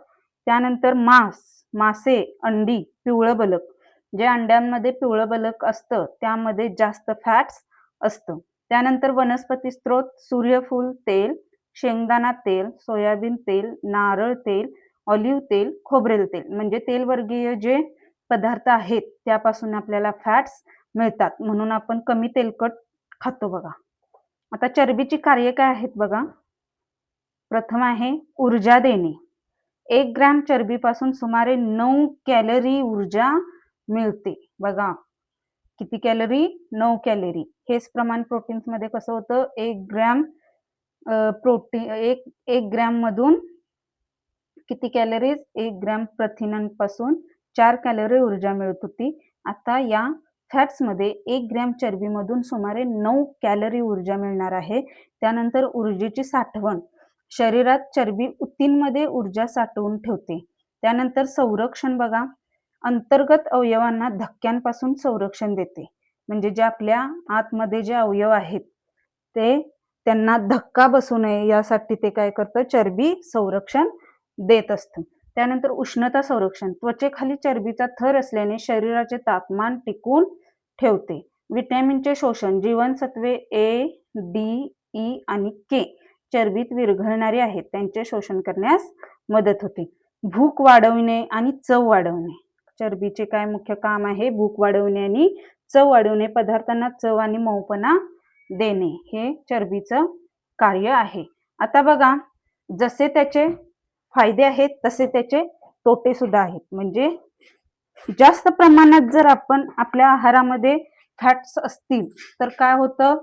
त्यानंतर मासे, अंडी, पिवळं बलक. जे अंड्यांमध्ये पिवळं बलक असतं त्यामध्ये जास्त फॅट्स असतं. त्यानंतर वनस्पती स्त्रोत, सूर्यफूल तेल, शेंगदाणा तेल, सोयाबीन तेल, नारळ तेल, ऑलिव्ह तेल, खोबरेल तेल म्हणजे तेलवर्गीय जे पदार्थ आहेत त्यापासून आपल्याला फॅट्स मिळतात. म्हणून आपण कमी तेलकट खातो बघा. आता चरबीची कार्य काय आहेत बघा. प्रथम आहे ऊर्जा देणे. 1 ग्रॅम चरबीपासून सुमारे 9 कॅलरी ऊर्जा मिळते. बघा किती कॅलरी? 9 कॅलरी. हेच प्रमाण प्रोटीन्स मध्ये कसं होतं? 1 ग्रॅम प्रोटीन 1 ग्रॅम मधून किती कॅलरीज? 1 ग्रॅम प्रथिनांपासून 4 कॅलरी ऊर्जा मिळत होती. आता या फॅट्स मध्ये 1 ग्रॅम चरबीमधून सुमारे 9 कॅलरी ऊर्जा मिळणार आहे. त्यानंतर ऊर्जेची साठवण. शरीरात चरबी ऊतींमध्ये ऊर्जा साठवून ठेवते. त्यानंतर संरक्षण बघा. अंतर्गत अवयवांना धक्क्यांपासून संरक्षण देते. म्हणजे जे आपल्या आतमध्ये जे अवयव आहेत ते त्यांना धक्का बसू नये यासाठी ते काय करतं? चरबी संरक्षण देत असतं. त्यानंतर उष्णता संरक्षण. त्वचेखाली चरबीचा थर असल्याने शरीराचे तापमान टिकून ठेवते. व्हिटॅमिनचे शोषण. जीवनसत्वे ए, डी, ई आणि के चरबीत विरघळणारी आहेत, त्यांचे शोषण करण्यास मदत होते. भूक वाढवणे आणि चव वाढवणे. चरबीचे काय मुख्य काम आहे? भूक वाढवणे आणि चव वाढवणे. पदार्थांना चव आणि मऊपणा देणे हे चरबीचं कार्य आहे. आता बघा, जसे त्याचे फायदे आहेत तसे त्याचे तोटे सुद्धा आहेत. म्हणजे जास्त प्रमाणात जर आपण आपल्या आहारामध्ये फॅट्स असतील तर काय होतं?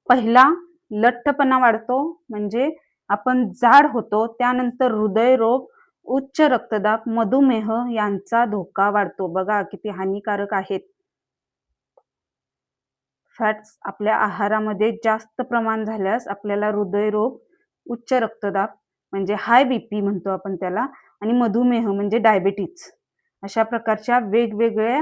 पहिला लठ्ठपणा वाढतो, म्हणजे आपण जाड होतो. त्यानंतर हृदयरोग, उच्च रक्तदाब, मधुमेह यांचा धोका वाढतो. बघा किती हानिकारक आहेत. फॅट्स आपल्या आहारामध्ये जास्त प्रमाण झाल्यास आपल्याला हृदयरोग, उच्च रक्तदाब म्हणजे हाय बीपी म्हणतो आपण त्याला, आणि मधुमेह म्हणजे डायबिटीज अशा प्रकारच्या वेगवेगळ्या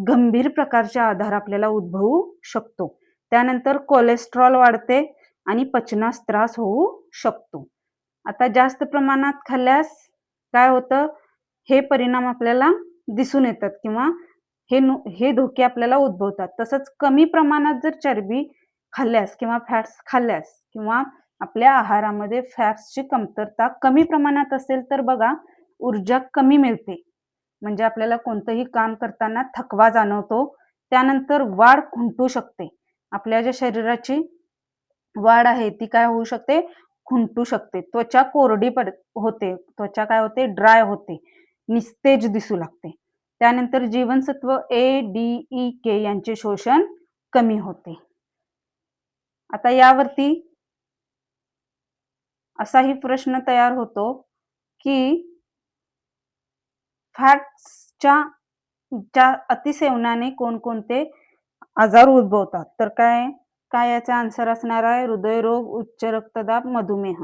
गंभीर प्रकारच्या आजार आपल्याला उद्भवू शकतो. त्यानंतर कोलेस्ट्रॉल वाढते आणि पचनास त्रास होऊ शकतो. आता जास्त प्रमाणात खाल्ल्यास काय होतं? हे परिणाम आपल्याला दिसून येतात किंवा हे धोके आपल्याला उद्भवतात. तसंच कमी प्रमाणात जर चरबी खाल्ल्यास किंवा फॅट्स खाल्ल्यास किंवा आपल्या आहारामध्ये फॅट्सची कमतरता कमी प्रमाणात असेल तर बघा ऊर्जा कमी मिळते. म्हणजे आपल्याला कोणतंही काम करताना थकवा जाणवतो. त्यानंतर वाढ खुंटू शकते. आपल्या ज्या शरीराची वाढ आहे ती काय होऊ शकते? खुंटू शकते. त्वचा कोरडी होते. त्वचा काय होते? ड्राय होते, निस्तेज दिसू लागते. त्यानंतर जीवनसत्व ए, डी, ई, के यांचे शोषण कमी होते. आता यावरती असाही प्रश्न तयार होतो की फॅट्सच्या अतिसेवनाने कोणकोणते आजार उद्भवतात? तर काय काय याचा आन्सर असणार आहे? हृदयरोग, उच्च रक्तदाब, मधुमेह.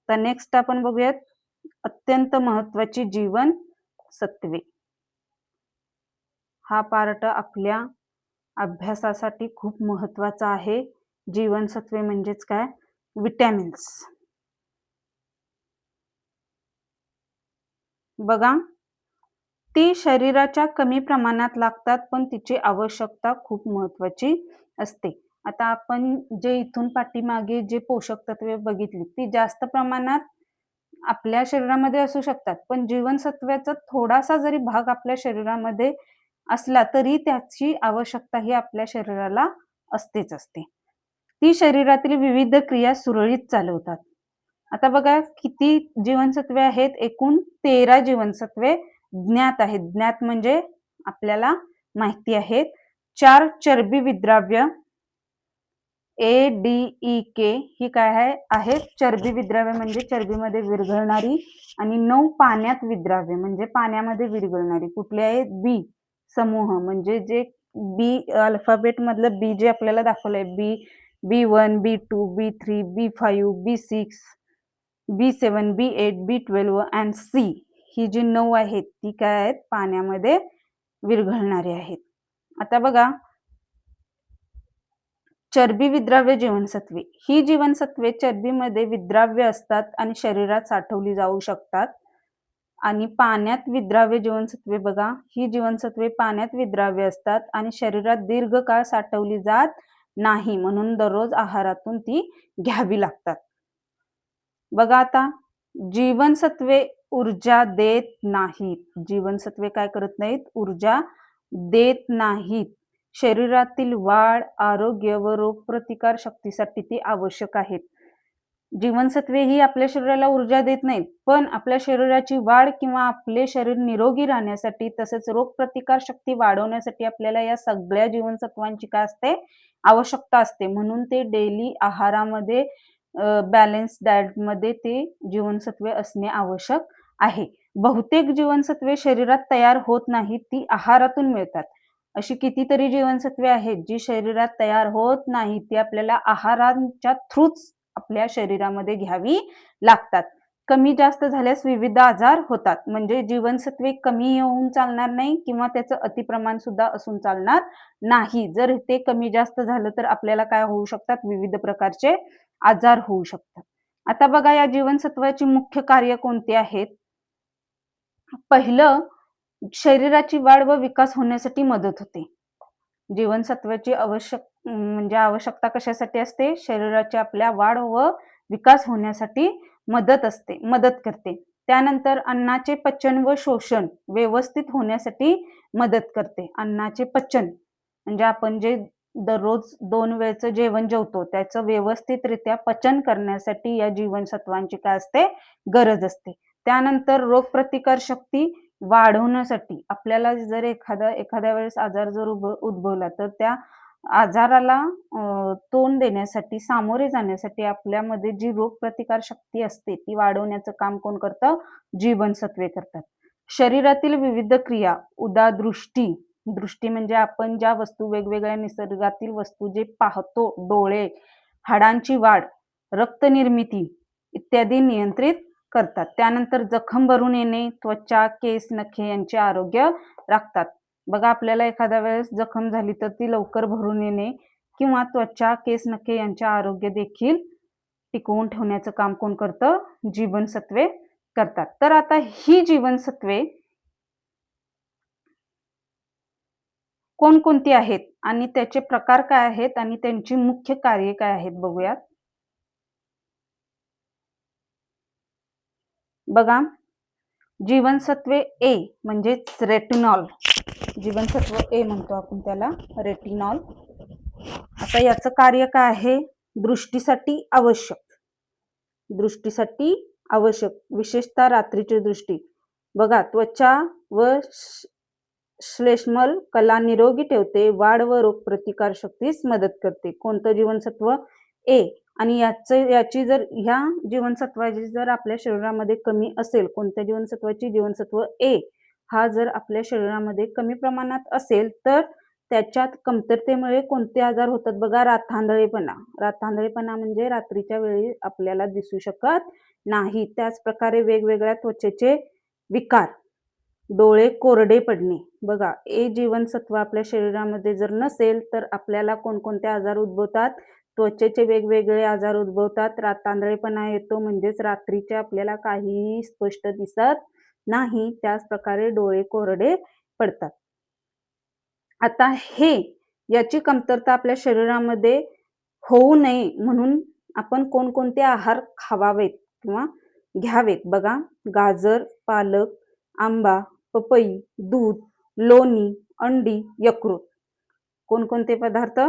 तर नेक्स्ट आपण बघूयात अत्यंत महत्वाची जीवनसत्वे. हा पार्ट आपल्या अभ्यासासाठी खूप महत्वाचा आहे. जीवनसत्वे म्हणजेच काय? विटॅमिन्स. बघा, ती शरीराच्या कमी प्रमाणात लागतात, पण तिची आवश्यकता खूप महत्वाची असते. आता आपण जे इथून पाठीमागे जे पोषक तत्वे बघितली ती जास्त प्रमाणात आपल्या शरीरामध्ये असू शकतात, पण जीवनसत्वाचा थोडासा जरी भाग आपल्या शरीरामध्ये असला तरी त्याची आवश्यकता ही आपल्या शरीराला असतेच असते. ती शरीरातील विविध क्रिया सुरळीत चालवतात. आता बघा किती जीवनसत्वे आहेत? एकूण 13 जीवनसत्वे ज्ञात आहेत. ज्ञात म्हणजे आपल्याला माहिती आहेत. 4 चरबी विद्राव्य ADEK ही काय आहे? चरबी विद्राव्य म्हणजे चरबीमध्ये विरघळणारी, आणि 9 पाण्यात विद्राव्य म्हणजे पाण्यामध्ये विरघळणारी. कुठले आहेत? बी समूह म्हणजे जे बी अल्फाबेट मधलं बी जे आपल्याला दाखवलंय B1, B2, B3, B5, B6, B7, B8, B12 आणि C ही जी 9 आहेत ती काय आहेत? पाण्यामध्ये विरघळणारी आहेत. आता बघा, चरबी विद्राव्य जीवनसत्वे ही जीवनसत्वे चरबीमध्ये विद्राव्य असतात आणि शरीरात साठवली जाऊ शकतात. आणि पाण्यात विद्राव्य जीवनसत्वे बघा, ही जीवनसत्वे पाण्यात विद्राव्य असतात आणि शरीरात दीर्घकाळ साठवली जात नाही, म्हणून दररोज आहारातून ती घ्यावी लागतात. बघा आता, जीवनसत्वे ऊर्जा देत नाहीत. जीवनसत्वे काय करत नाहीत? ऊर्जा देत नाहीत. शरीरातील वाढ, आरोग्य व रोगप्रतिकार शक्तीसाठी ती आवश्यक आहेत. जीवनसत्वे ही आपल्या शरीराला ऊर्जा देत नाहीत, पण आपल्या शरीराची वाढ किंवा आपले शरीर निरोगी राहण्यासाठी तसेच रोगप्रतिकार शक्ती वाढवण्यासाठी आपल्याला या सगळ्या जीवनसत्वांची काय असते? आवश्यकता असते. म्हणून ते डेली आहारामध्ये बॅलन्स डाएटमध्ये ते जीवनसत्वे असणे आवश्यक आहे. बहुतेक जीवनसत्वे शरीरात तयार होत नाहीत, ती आहारातून मिळतात. अशी कितीतरी जीवनसत्वे आहेत जी शरीरात तयार होत नाहीत, ती आपल्याला आहाराच्या थ्रूच आपल्या शरीरामध्ये घ्यावी लागतात. कमी जास्त झाल्यास विविध आजार होतात. म्हणजे जीवनसत्वे कमी येऊन चालणार नाही किंवा त्याचं अतिप्रमाण सुद्धा असून चालणार नाही. जर ते कमी जास्त झालं तर आपल्याला काय होऊ शकतात? विविध प्रकारचे आजार होऊ शकतात. आता बघा, या जीवनसत्वाची मुख्य कार्य कोणती आहेत? पहिलं, शरीराची वाढ व विकास होण्यासाठी मदत होते. जीवनसत्वाची आवश्यकता कशासाठी असते? शरीराची आपल्या वाढ व विकास होण्यासाठी मदत करते. त्यानंतर अन्नाचे पचन व शोषण व्यवस्थित होण्यासाठी मदत करते. अन्नाचे पचन म्हणजे आपण जे दररोज 2 वेळचं जेवण जेवतो त्याचं व्यवस्थितरित्या पचन करण्यासाठी या जीवनसत्वांची काय असते? गरज असते. त्यानंतर रोगप्रतिकार शक्ती वाढवण्यासाठी आपल्याला जर एखाद्या वेळेस आजार जर उद्भवला तर त्या आजाराला तोंड देण्यासाठी, सामोरे जाण्यासाठी आपल्यामध्ये जी रोगप्रतिकार शक्ती असते ती वाढवण्याचं काम कोण करतं? जीवनसत्वे करतात. शरीरातील विविध क्रिया दृष्टी म्हणजे आपण ज्या वस्तू, वेगवेगळ्या निसर्गातील वस्तू जे पाहतो, डोळे, हाडांची वाढ, रक्तनिर्मिती इत्यादी नियंत्रित करतात. त्यानंतर जखम भरून येणे, त्वचा, केस, नखे यांचे आरोग्य राखतात. बघा, आपल्याला एखाद्या वेळेस जखम झाली तर ती लवकर भरून येणे किंवा त्वचा, केस, नखे यांचे आरोग्य देखील टिकवून ठेवण्याचं काम कोण करतं? जीवनसत्वे करतात. तर आता ही जीवनसत्वे कोणकोणती आहेत आणि त्याचे प्रकार काय आहेत आणि त्यांची मुख्य कार्ये काय आहेत बघूयात. बघा, जीवनसत्वे ए म्हणजे रेटिनॉल. जीवनसत्व ए म्हणतो आपण त्याला, रेटिनॉल. आता याचं कार्य काय आहे? दृष्टीसाठी आवश्यक, विशेषतः रात्रीची दृष्टी. बघा, त्वचा व श्लेष्मल कला निरोगी ठेवते, वाढ व रोग प्रतिकार शक्तीस मदत करते. कोणतं जीवनसत्व? ए. आणि याची जर ह्या जीवनसत्वाची जर आपल्या शरीरामध्ये कमी असेल, कोणत्या जीवनसत्वाची? जीवनसत्व ए हा जर आपल्या शरीरामध्ये कमी प्रमाणात असेल तर त्याच्यात कमतरतेमुळे कोणते आजार होतात? बघा, रातआंधळेपणा. रातआंधळेपणा म्हणजे रात्रीच्या वेळी आपल्याला दिसू शकत नाही. त्याच प्रकारे वेगवेगळ्या त्वचेचे विकार, डोळे कोरडे पडणे. बघा, ए जीवनसत्व आपल्या शरीरामध्ये जर नसेल तर आपल्याला कोणकोणते आजार उद्भवतात? त्वचेचे वेगवेगळे आजार उद्भवतात. रातआंधळेपणा येतो, म्हणजेच रात्रीचे आपल्याला काहीही स्पष्ट दिसत नाही. त्याच प्रकारे डोळे कोरडे पडतात. आता याची कमतरता आपल्या शरीरामध्ये होऊ नये म्हणून आपण कोणकोणते आहार खावावेत किंवा घ्यावेत? बघा, गाजर, पालक, आंबा, पपई, दूध, लोणी, अंडी, यकृत. कोणकोणते पदार्थ?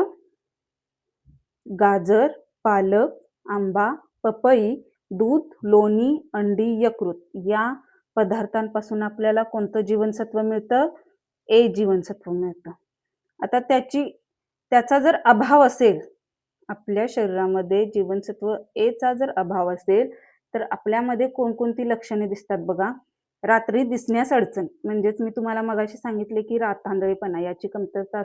गाजर, पालक, आंबा, पपई, दूध, लोणी, अंडी, यकृत. या पदार्थांपासून आपल्याला कोणतं जीवनसत्व मिळतं? ए जीवनसत्व मिळतं. आता त्याचा जर अभाव असेल, आपल्या शरीरामध्ये जीवनसत्व ए चा जर अभाव असेल तर आपल्यामध्ये कोणकोणती लक्षणे दिसतात? बघा, रात्री दिसण्यास अडचण, म्हणजेच मी तुम्हाला मगाशी सांगितले की रातआंधळेपणा याची कमतरता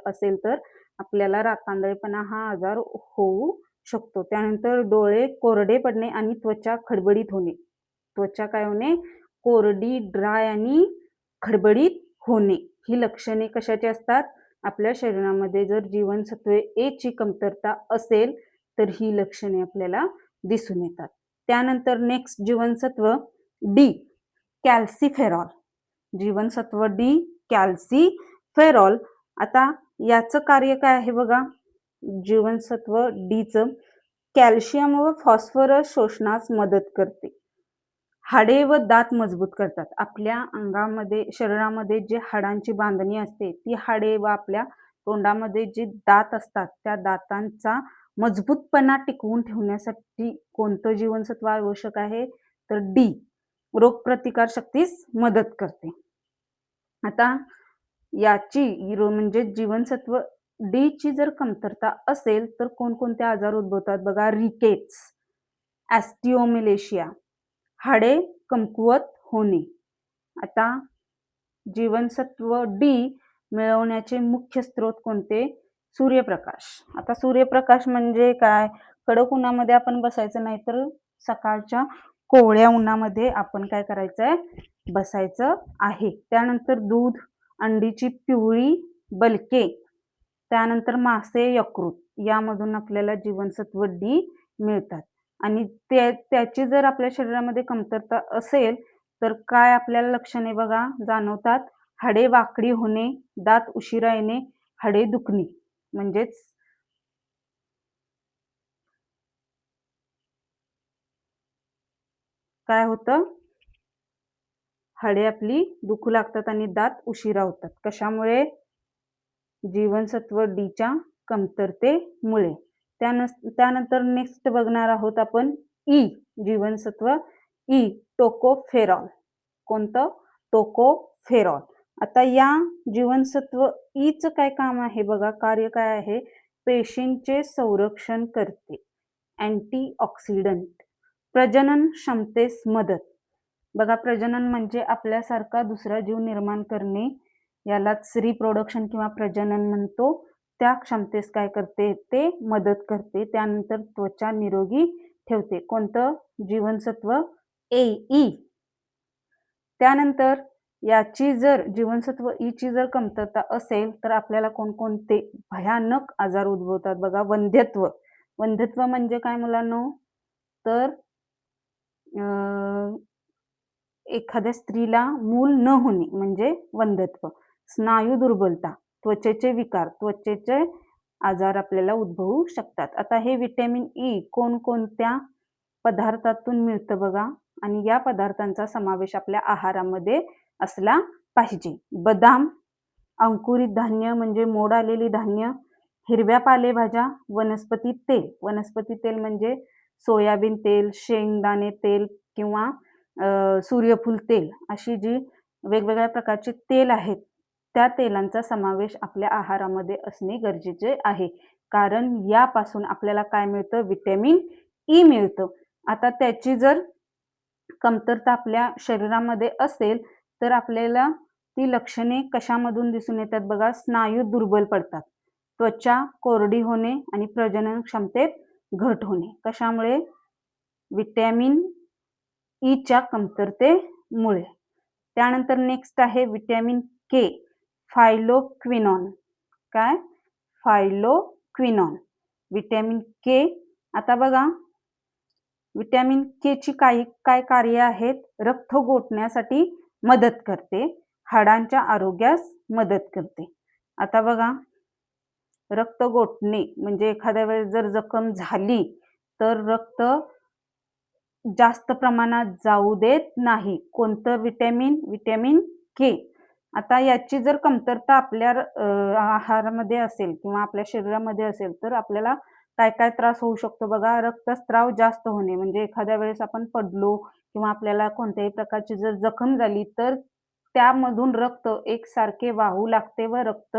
असेल तर आपल्याला रातआंधळेपणा हा आजार होऊ शकतो. त्यानंतर डोळे कोरडे पडणे आणि त्वचा खडबडीत होणे. त्वचा काय होणे? कोरडी, ड्राय आणि खडबडीत होणे. ही लक्षणे कशाची असतात? आपल्या शरीरामध्ये जर जीवनसत्व ए ची कमतरता असेल तर ही लक्षणे आपल्याला दिसून येतात. त्यानंतर नेक्स्ट जीवनसत्व डी, कॅल्सिफेरॉल. जीवनसत्व डी, कॅल्सिफेरॉल. आता याचं कार्य काय आहे? बघा, जीवनसत्व डी चं कॅल्शियम व फॉस्फरस शोषणास मदत करते. हाडे व दात मजबूत करतात. आपल्या अंगामध्ये, शरीरामध्ये जे हाडांची बांधणी असते ती हाडे व आपल्या तोंडामध्ये जे दात असतात त्या दातांचा मजबूतपणा टिकवून ठेवण्यासाठी कोणतं जीवनसत्व आवश्यक आहे? तर डी, रोगप्रतिकार शक्तीस मदत करते. आता याची म्हणजे जीवनसत्व डी ची जर कमतरता असेल तर कोणकोणते आजार उद्भवतात? बघा, रिकेट्स, ॲस्टिओमेलेशिया, हाडे कमकुवत होणे. आता जीवनसत्व डी मिळवण्याचे मुख्य स्रोत कोणते? सूर्यप्रकाश. आता सूर्यप्रकाश म्हणजे काय? कडक उन्हामध्ये आपण बसायचं नाही, तर सकाळच्या कोवळ्या उन्हामध्ये आपण काय करायचंय? बसायचं आहे. त्यानंतर दूध, अंडीची पिवळी बलके, त्यानंतर मासे, यकृत यामधून आपल्याला जीवनसत्व डी मिळतात. आणि त्याची जर आपल्या शरीरामध्ये कमतरता असेल तर काय आपल्याला लक्षणे बघा जाणवतात? हाडे वाकडी होणे, दात उशिरा येणे, हाडे दुखणे. म्हणजेच काय होतं? हाडे आपली दुखू लागतात आणि दात उशिरा होतात. कशामुळे? जीवनसत्व डी च्या कमतरतेमुळे. त्यानंतर नेक्स्ट बघणार आहोत आपण ई, जीवनसत्व ई, टोकोफेरॉल. कोणतं? टोकोफेरॉल. आता या जीवनसत्व ई चं काय काम आहे? बघा, कार्य काय आहे? पेशींचे संरक्षण करते, अँटीऑक्सिडंट, प्रजनन क्षमतेस मदत. बघा, प्रजनन म्हणजे आपल्यासारखा दुसरा जीव निर्माण करणे, यालाच रिप्रोडक्शन किंवा प्रजनन म्हणतो. त्या क्षमतेस काय करते? ते मदत करते. त्यानंतर त्वचा निरोगी ठेवते. कोणतं? जीवनसत्व ए, ई. त्यानंतर याची जर जीवनसत्व ई ची जर कमतरता असेल तर आपल्याला कोणकोणते भयानक आजार उद्भवतात? बघा, वंध्यत्व. वंध्यत्व म्हणजे काय मुलांनो? तर एखाद्या स्त्रीला मूल न होणे म्हणजे वंध्यत्व. स्नायू दुर्बलता, त्वचेचे विकार, त्वचेचे आजार आपल्याला उद्भवू शकतात. आता हे व्हिटॅमिन ई कोणकोणत्या पदार्थातून मिळतं बघा, आणि या पदार्थांचा समावेश आपल्या आहारामध्ये असला पाहिजे. बदाम, अंकुरित धान्य म्हणजे मोड आलेली धान्य, हिरव्या पालेभाज्या, वनस्पती तेल. वनस्पती तेल म्हणजे सोयाबीन तेल, शेंगदाणे तेल किंवा सूर्यफूल तेल, अशी जी वेगवेगळ्या प्रकारचे तेल आहेत त्या तेलांचा समावेश आपल्या आहारामध्ये असणे गरजेचे आहे. कारण यापासून आपल्याला काय मिळतं? व्हिटॅमिन ई मिळतं. आता त्याची जर कमतरता आपल्या शरीरामध्ये असेल तर आपल्याला ती लक्षणे कशामधून दिसून येतात बघा? स्नायू दुर्बल पडतात, त्वचा कोरडी होणे आणि प्रजनन क्षमतेत घट होणे. कशामुळे? व्हिटॅमिन ईच्या कमतरतेमुळे. त्यानंतर नेक्स्ट आहे व्हिटॅमिन के, फायलोक्विनॉन. काय? फायलोक्विनॉन. Vitamin K. आता बघा, व्हिटॅमिन के ची काय कार्य आहेत? रक्त गोठण्यासाठी मदत करते, हाडांच्या आरोग्यास मदत करते. आता बघा, रक्त गोठणे म्हणजे एखाद्या वेळेस जर जखम झाली तर रक्त जास्त प्रमाणात जाऊ देत नाही. कोणतं व्हिटॅमिन? Vitamin K. आता याची जर कमतरता आपल्या आहारामध्ये असेल किंवा आपल्या शरीरामध्ये असेल तर आपल्याला काय काय त्रास होऊ शकतो बघा? रक्तस्राव जास्त होणे, म्हणजे एखाद्या वेळेस आपण पडलो किंवा आपल्याला कोणत्याही प्रकारची जर जखम झाली तर त्यामधून रक्त एकसारखे वाहू लागते व रक्त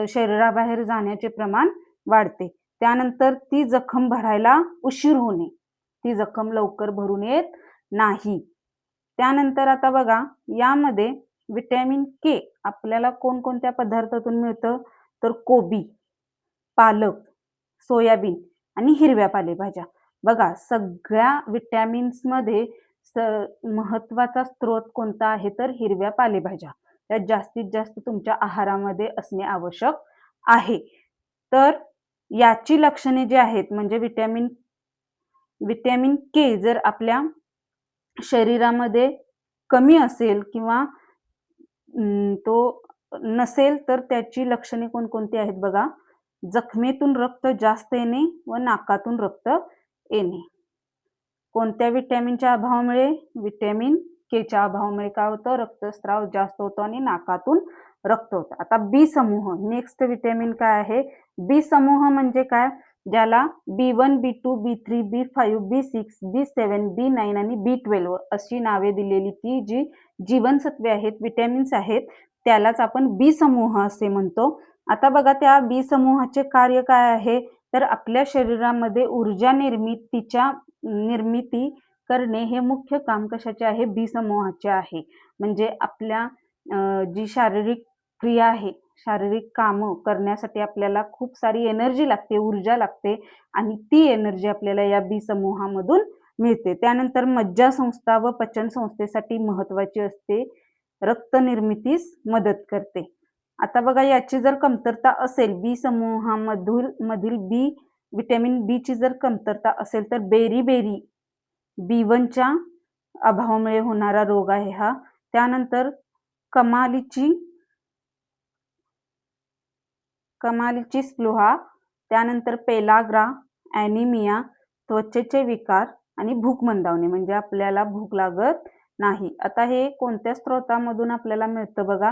शरीराबाहेर जाण्याचे प्रमाण वाढते. त्यानंतर ती जखम भरायला उशीर होणे, ती जखम लवकर भरून येत नाही. त्यानंतर आता बघा, यामध्ये व्हिटॅमिन के आपल्याला कोणकोणत्या पदार्थातून मिळतं? तर कोबी, पालक, सोयाबीन आणि हिरव्या पालेभाज्या. बघा, सगळ्या विटॅमिन्स मध्ये महत्वाचा स्रोत कोणता आहे? तर हिरव्या पालेभाज्या. त्यात जास्तीत जास्त तुमच्या आहारामध्ये असणे आवश्यक आहे. तर याची लक्षणे जी आहेत म्हणजे व्हिटॅमिन के जर आपल्या शरीरामध्ये कमी असेल किंवा तो नसेल तर त्याची लक्षणे कोणकोणती आहेत बघा? जखमेतून रक्त जास्त येणे व नाकातून रक्त येणे. कोणत्या व्हिटॅमिनच्या अभावामुळे? व्हिटॅमिन के च्या अभावामुळे काय होतं? रक्तस्राव जास्त होतो आणि नाकातून रक्त होतं. आता बी समूह, नेक्स्ट व्हिटॅमिन काय आहे? बी समूह म्हणजे काय? ज्याला B1, B2, B3, B5, B6, B7, B9 आणि B12 अशी नावे दिलेली ती जी जीवनसत्वे आहेत, व्हिटॅमिन्स आहेत, त्यालाच आपण बी समूह असे म्हणतो. आता बघा, त्या बी समूहाचे कार्य काय आहे? तर आपल्या शरीरामध्ये ऊर्जा निर्मिती करणे हे मुख्य काम कशाचे आहे? बी समूहाचे आहे. म्हणजे आपल्या जी शारीरिक क्रिया आहे, शारीरिक कामं करण्यासाठी आपल्याला खूप सारी एनर्जी लागते, ऊर्जा लागते आणि ती एनर्जी आपल्याला या बी समूहामधून मिळते. त्यानंतर मज्जासंस्था व पचन संस्थेसाठी महत्वाची असते, रक्त निर्मितीस मदत करते. आता बघा, याची जर कमतरता असेल, बी समूहामधील बी व्हिटॅमिन बी ची जर कमतरता असेल तर बेरी B1च्या अभावामुळे होणारा रोग आहे हा. त्यानंतर कमालीची स्पृहा, त्यानंतर पेलाग्रा, ॲनिमिया, त्वचेचे विकार आणि भूक मंदावणे म्हणजे आपल्याला भूक लागत नाही. आता हे कोणत्या स्रोतामधून आपल्याला मिळतं बघा?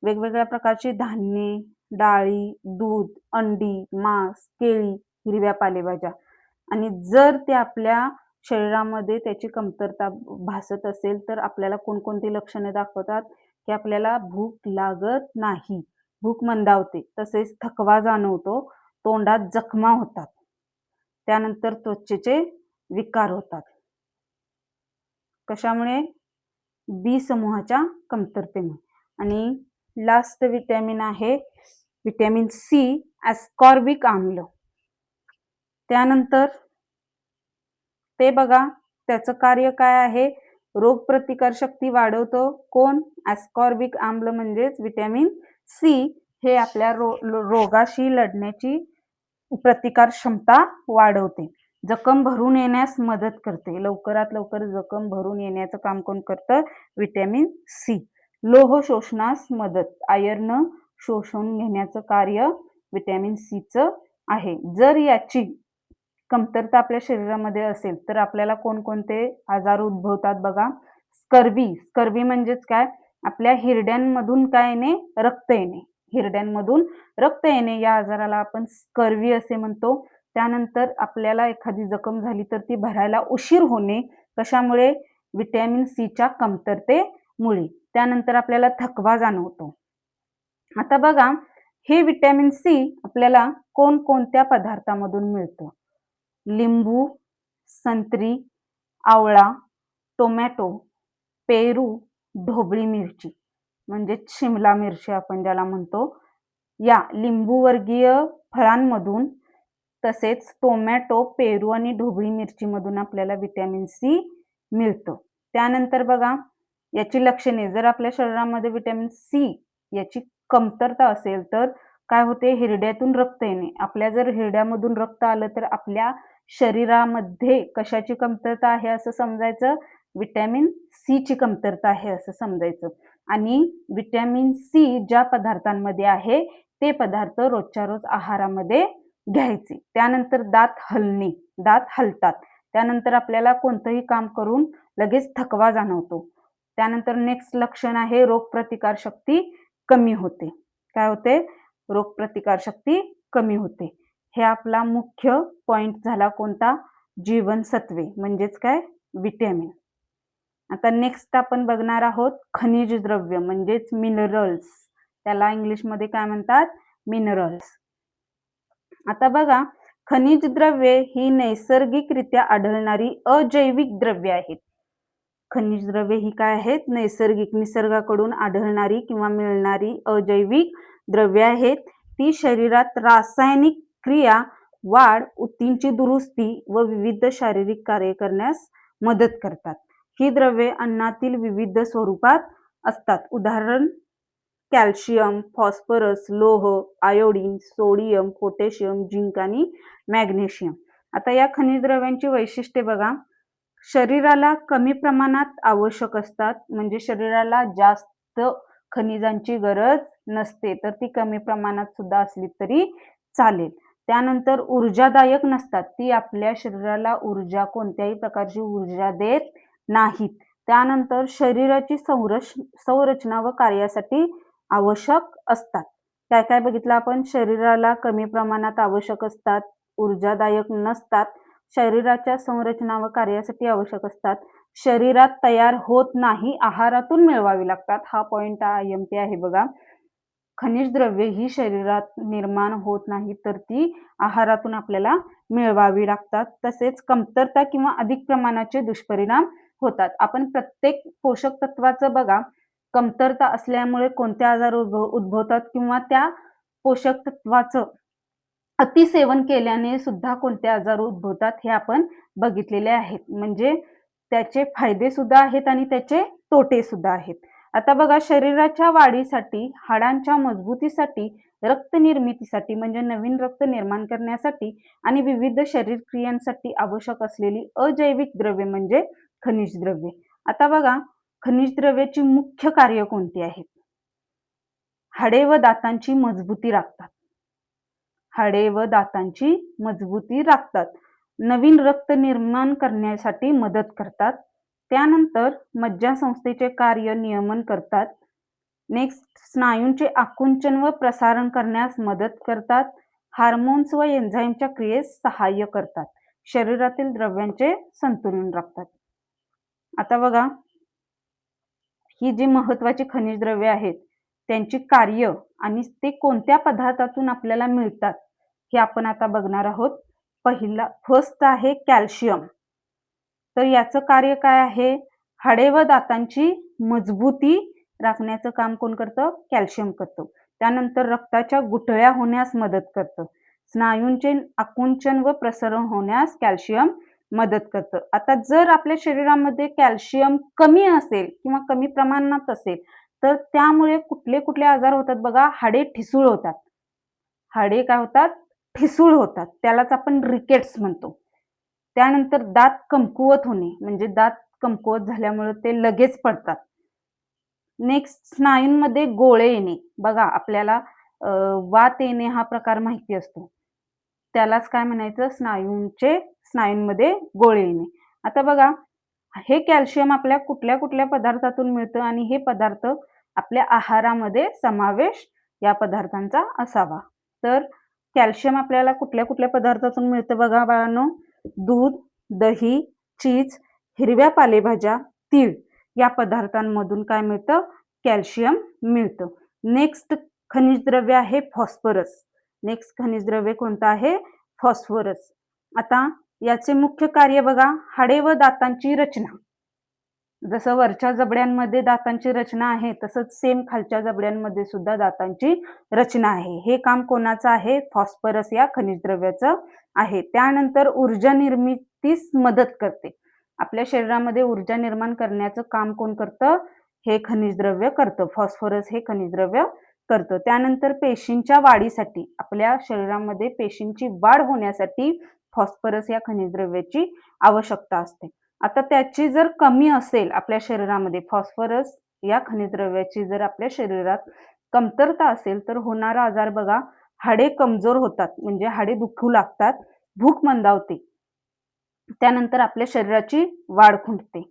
वेगवेगळ्या प्रकारची धान्ये, डाळी, दूध, अंडी, मांस, केळी, हिरव्या पालेभाज्या. आणि जर ते आपल्या शरीरामध्ये त्याची कमतरता भासत असेल तर आपल्याला कोणकोणती लक्षणे दाखवतात? की आपल्याला भूक लागत नाही, भूक मंदावते, तसेच थकवा जाणवतो, तोंडात जखमा होतात, त्यानंतर त्वचेचे विकार होतात. कशामुळे? बी समूहाच्या कमतरतेमुळे. आणि लास्ट व्हिटॅमिन आहे व्हिटॅमिन सी, ॲस्कॉर्बिक आम्ल. त्यानंतर ते बघा, त्याचं कार्य काय आहे? रोगप्रतिकार शक्ती वाढवतो. कोण? ॲस्कॉर्बिक आम्ल म्हणजेच व्हिटॅमिन सी. हे आपल्या रोगाशी लढण्याची प्रतिकार क्षमता वाढवते. जखम भरून येण्यास मदत करते. लवकरात लवकर जखम भरून येण्याचं काम कोण करतं? Vitamin C. लोह शोषणास मदत, आयर्न शोषून घेण्याचं कार्य व्हिटॅमिन सीचं आहे. जर याची कमतरता आपल्या शरीरामध्ये असेल तर आपल्याला कोणकोणते आजार उद्भवतात बघा? स्कर्वी म्हणजेच काय? आपल्या हिरड्यांमधून काय येणे? रक्त येणे. हिरड्यांमधून रक्त येणे या आजाराला आपण स्कर्वी असे म्हणतो. त्यानंतर आपल्याला एखादी जखम झाली तर ती भरायला उशीर होणे. कशामुळे? व्हिटॅमिन सीच्या कमतरतेमुळे. त्यानंतर आपल्याला थकवा जाणवतो. आता बघा, हे व्हिटॅमिन सी आपल्याला कोणकोणत्या पदार्थामधून मिळतं? लिंबू, संत्री, आवळा, टोमॅटो, पेरू, ढोबळी मिरची म्हणजेच शिमला मिरची आपण ज्याला म्हणतो, या लिंबूवर्गीय फळांमधून तसेच टोमॅटो, पेरू आणि ढोबळी मिरचीमधून आपल्याला व्हिटॅमिन सी मिळतं. त्यानंतर बघा, याची लक्षणे जर आपल्या शरीरामध्ये व्हिटॅमिन सी याची कमतरता असेल तर काय होते? हिरड्यातून रक्त येणे. आपल्या जर हिरड्यामधून रक्त आलं तर आपल्या शरीरामध्ये कशाची कमतरता आहे असं समजायचं? व्हिटॅमिन सी ची कमतरता आहे असं समजायचं. आणि व्हिटॅमिन सी ज्या पदार्थांमध्ये आहे ते पदार्थ रोजच्या रोज आहारामध्ये घ्यायचे. त्यानंतर दात हलणे, दात हलतात. त्यानंतर आपल्याला कोणतंही काम करून लगेच थकवा जाणवतो. त्यानंतर नेक्स्ट लक्षण आहे रोगप्रतिकार शक्ती कमी होते. काय होते? रोगप्रतिकार शक्ती कमी होते. हे आपला मुख्य पॉइंट झाला कोणता? जीवनसत्वे म्हणजेच काय? व्हिटॅमिन. आता नेक्स्ट आपण बघणार आहोत खनिज द्रव्य म्हणजेच मिनरल्स. त्याला इंग्लिशमध्ये काय म्हणतात? मिनरल्स. आता बघा, खनिज द्रव्ये ही नैसर्गिकरित्या आढळणारी अजैविक द्रव्ये आहेत. खनिज द्रव्ये ही काय आहेत? नैसर्गिक, निसर्गाकडून आढळणारी किंवा मिळणारी अजैविक द्रव्ये आहेत. ती शरीरात रासायनिक क्रिया, वाढ, ऊतींची दुरुस्ती व विविध शारीरिक कार्य करण्यास मदत करतात. ही द्रव्ये अन्नातील विविध स्वरूपात असतात. उदाहरण कॅल्शियम, फॉस्फरस, लोह, आयोडीन, सोडियम, पोटॅशियम, झिंक आणि मॅग्नेशियम. आता या खनिज द्रव्यांची वैशिष्ट्ये बघा, शरीराला कमी प्रमाणात आवश्यक असतात, म्हणजे शरीराला जास्त खनिजांची गरज नसते, तर ती कमी प्रमाणात सुद्धा असली तरी चालेल. त्यानंतर ऊर्जादायक नसतात, ती आपल्या शरीराला ऊर्जा, कोणत्याही प्रकारची ऊर्जा देत नाहीत. त्यानंतर शरीराची संरचना व कार्यासाठी आवश्यक असतात. काय काय बघितलं आपण? शरीराला कमी प्रमाणात आवश्यक असतात, ऊर्जादायक नसतात, शरीराच्या संरचना व कार्यासाठी आवश्यक असतात, शरीरात तयार होत नाही, आहारातून मिळवावी लागतात. हा पॉइंट IMP आहे बघा. खनिज द्रव्ये ही शरीरात निर्माण होत नाही, तर ती आहारातून आपल्याला मिळवावी लागतात. तसेच कमतरता किंवा अधिक प्रमाणाचे दुष्परिणाम होतात. आपण प्रत्येक पोषक तत्वाचं बघा, कमतरता असल्यामुळे कोणते आजार उद्भवतात किंवा त्या पोषक तत्वाचं अतिसेवन केल्याने सुद्धा कोणते आजार उद्भवतात हे आपण बघितलेले आहेत. म्हणजे त्याचे फायदे सुद्धा आहेत आणि त्याचे तोटे सुद्धा आहेत. आता बघा, शरीराच्या वाढीसाठी, हाडांच्या मजबूतीसाठी, रक्त निर्मितीसाठी म्हणजे नवीन रक्त निर्माण करण्यासाठी आणि विविध शरीर क्रियांसाठी आवश्यक असलेली अजैविक द्रव्ये म्हणजे खनिज द्रव्ये. आता बघा, खनिज द्रव्याची मुख्य कार्य कोणती आहेत? हाडे व दातांची मजबूती राखतात. हाडे व दातांची मजबूती राखतात. नवीन रक्त निर्माण करण्यासाठी मदत करतात. त्यानंतर मज्जासंस्थेचे कार्य नियमन करतात. नेक्स्ट, स्नायूंचे आकुंचन व प्रसारण करण्यास मदत करतात. हार्मोन्स व एन्झाईमच्या क्रियेस सहाय्य करतात. शरीरातील द्रव्यांचे संतुलन राखतात. आता बघा, ही जी महत्वाची खनिज द्रव्ये आहेत त्यांची कार्य आणि ते कोणत्या पदार्थातून आपल्याला मिळतात हे आपण आता बघणार आहोत. फर्स्ट आहे कॅल्शियम. तर याचं कार्य काय आहे? हाडे व दातांची मजबूती राखण्याचं काम कोण करतं? कॅल्शियम करतो. त्यानंतर रक्ताच्या गुठळ्या होण्यास मदत करतं. स्नायूंचे आकुंचन व प्रसरण होण्यास कॅल्शियम मदत करतं. आता जर आपल्या शरीरामध्ये कॅल्शियम कमी असेल किंवा कमी प्रमाणात असेल तर त्यामुळे कुठले कुठले आजार होतात बघा? हाडे ठिसूळ होतात. हाडे काय होतात? ठिसूळ होतात. त्यालाच आपण रिकेट्स म्हणतो. त्यानंतर दात कमकुवत होणे, म्हणजे दात कमकुवत झाल्यामुळे ते लगेच पडतात. नेक्स्ट, स्नायूंमध्ये गोळे येणे. बघा, आपल्याला वात येणे हा प्रकार माहिती असतो, त्यालाच काय म्हणायचं? स्नायूंमध्ये गोळे येणे. आता बघा, हे कॅल्शियम आपल्या कुठल्या कुठल्या पदार्थातून मिळतं आणि हे पदार्थ आपल्या आहारामध्ये समावेश या पदार्थांचा असावा. तर कॅल्शियम आपल्याला कुठल्या कुठल्या पदार्थातून मिळतं बघा बाळांनो? दूध, दही, चीज, हिरव्या पालेभाज्या, तीळ या पदार्थांमधून काय मिळतं? कॅल्शियम मिळतं. नेक्स्ट, खनिज द्रव्य आहे फॉस्फरस. नेक्स्ट खनिज द्रव्य कोणतं आहे? फॉस्फरस. आता याचे मुख्य कार्य बघा, हाडे व दातांची रचना. जसं वरच्या जबड्यांमध्ये दातांची रचना आहे तसंच सेम खालच्या जबड्यांमध्ये सुद्धा दातांची रचना आहे. हे काम कोणाचं आहे? फॉस्फरस या खनिज द्रव्याचं आहे. त्यानंतर ऊर्जा निर्मितीस मदत करते. आपल्या शरीरामध्ये ऊर्जा निर्माण करण्याचं काम कोण करतं? हे खनिज द्रव्य करतं. फॉस्फरस हे खनिज द्रव्य करतं. त्यानंतर पेशींच्या वाढीसाठी, आपल्या शरीरामध्ये पेशींची वाढ होण्यासाठी फॉस्फरस या खनिज द्रव्याची आवश्यकता असते. आता त्याची जर कमी असेल आपल्या शरीरामध्ये, फॉस्फरस या खनिज द्रव्याची जर आपल्या शरीरात कमतरता असेल तर होणारा आजार बघा, हाडे कमजोर होतात, म्हणजे हाडे दुखू लागतात, भूक मंदावते, त्यानंतर आपल्या शरीराची वाढ खुंटते.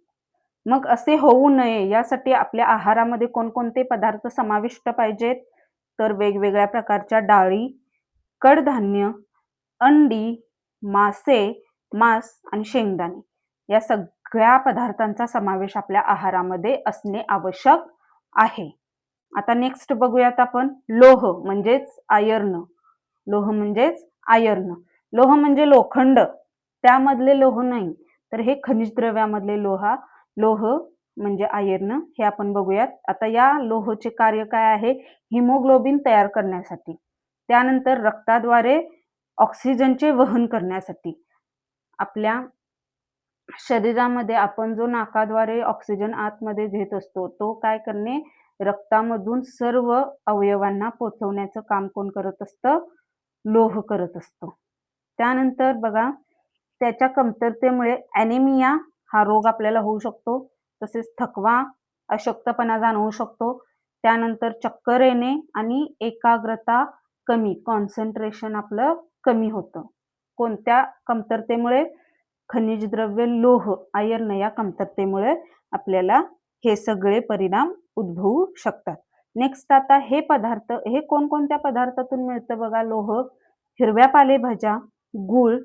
मग असे होऊ नये यासाठी आपल्या आहारामध्ये कोणकोणते पदार्थ समाविष्ट पाहिजेत? तर वेगवेगळ्या प्रकारच्या डाळी, कडधान्य, अंडी, मासे, मांस आणि शेंगदाणे या सगळ्या पदार्थांचा समावेश आपल्या आहारामध्ये असणे आवश्यक आहे. आता नेक्स्ट बघूयात आपण लोह म्हणजेच आयर्न. लोह म्हणजेच आयर्न. लोह म्हणजे लोखंड, त्यामधले लोह नाही, तर हे खनिज द्रव्यामधले लोह म्हणजे आयर्न हे आपण बघूयात. आता या लोहाचे कार्य काय आहे? हिमोग्लोबिन तयार करण्यासाठी, त्यानंतर रक्ताद्वारे ऑक्सिजनचे वहन करण्यासाठी. आपल्या शरीरामध्ये आपण जो नाकाद्वारे ऑक्सिजन आतमध्ये घेत असतो तो काय करणे? रक्तामधून सर्व अवयवांना पोहोचवण्याचं काम कोण करत असतं? लोह करत असतो. त्यानंतर बघा, त्याच्या कमतरतेमुळे ॲनेमिया हा रोग आपल्याला होऊ शकतो. तसेच थकवा, अशक्तपणा जाणवू शकतो. त्यानंतर चक्कर येणे आणि एकाग्रता कमी, कॉन्सन्ट्रेशन आपलं कमी होतं. कोणत्या कमतरतेमुळे? खनिज द्रव्य लोह, आयर्न या कमतरतेमुळे आपल्याला हे सगळे परिणाम उद्भवू शकतात. नेक्स्ट आता हे पदार्थ, हे कोणकोणत्या पदार्थातून मिळतं बघा लोह? हिरव्या पालेभाज्या, गूळ,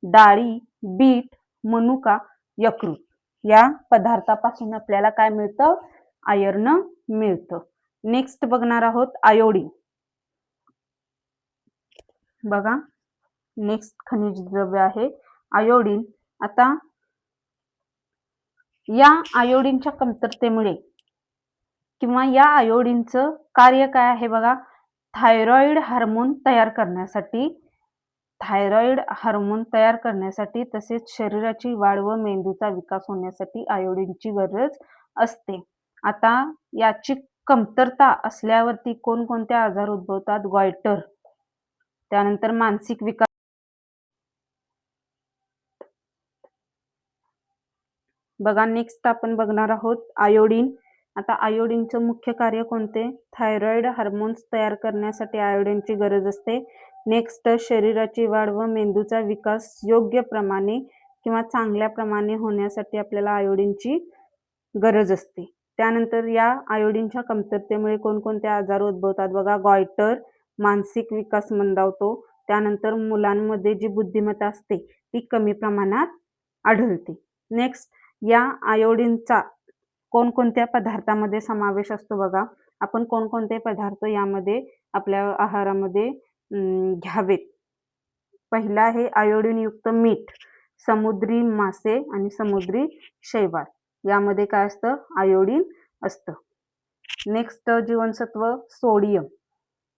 डाळी, बीट, मनुका, यकृत या पदार्थापासून आपल्याला काय मिळतं? आयर्न मिळतं. नेक्स्ट बघणार आहोत आयोडीन. बघा, नेक्स्ट खनिज द्रव्य आहे आयोडीन. आता या आयोडीनच्या कमतरतेमुळे किंवा या आयोडीनचं कार्य काय आहे बघा? थायरॉइड हार्मोन तयार करण्यासाठी, तसेच शरीराची वाढ व मेंदूचा विकास होण्यासाठी आयोडीनची गरज असते. आता याची कमतरता असल्यावरती कोणकोणते आजार उद्भवतात? गॉयटर, त्यानंतर मानसिक विकार. बघा, नेक्स्ट आपण बघणार आहोत आयोडीन. आता आयोडीनचं मुख्य कार्य कोणते? थायरॉइड हार्मोन्स तयार करण्यासाठी आयोडीनची गरज असते. नेक्स्ट, शरीराची वाढ व मेंदूचा विकास योग्य प्रमाणे किंवा चांगल्या प्रमाणे होण्यासाठी आपल्याला आयोडीनची गरज असते. त्यानंतर या आयोडीनच्या कमतरतेमुळे कोणकोणते आजार उद्भवतात बघा? गॉयटर, मानसिक विकास मंदावतो. त्यानंतर मुलांमध्ये जी बुद्धिमत्ता असते ती कमी प्रमाणात आढळते. नेक्स्ट, या आयोडीनचा कोणकोणत्या पदार्थामध्ये समावेश असतो बघा? आपण कोणकोणते पदार्थ यामध्ये आपल्या आहारामध्ये घ्यावेत? पहिला आहे आयोडीनयुक्त मीठ, समुद्री मासे आणि समुद्री शैवाल यामध्ये काय असतं? आयोडीन असतं. नेक्स्ट जीवनसत्व सोडियम.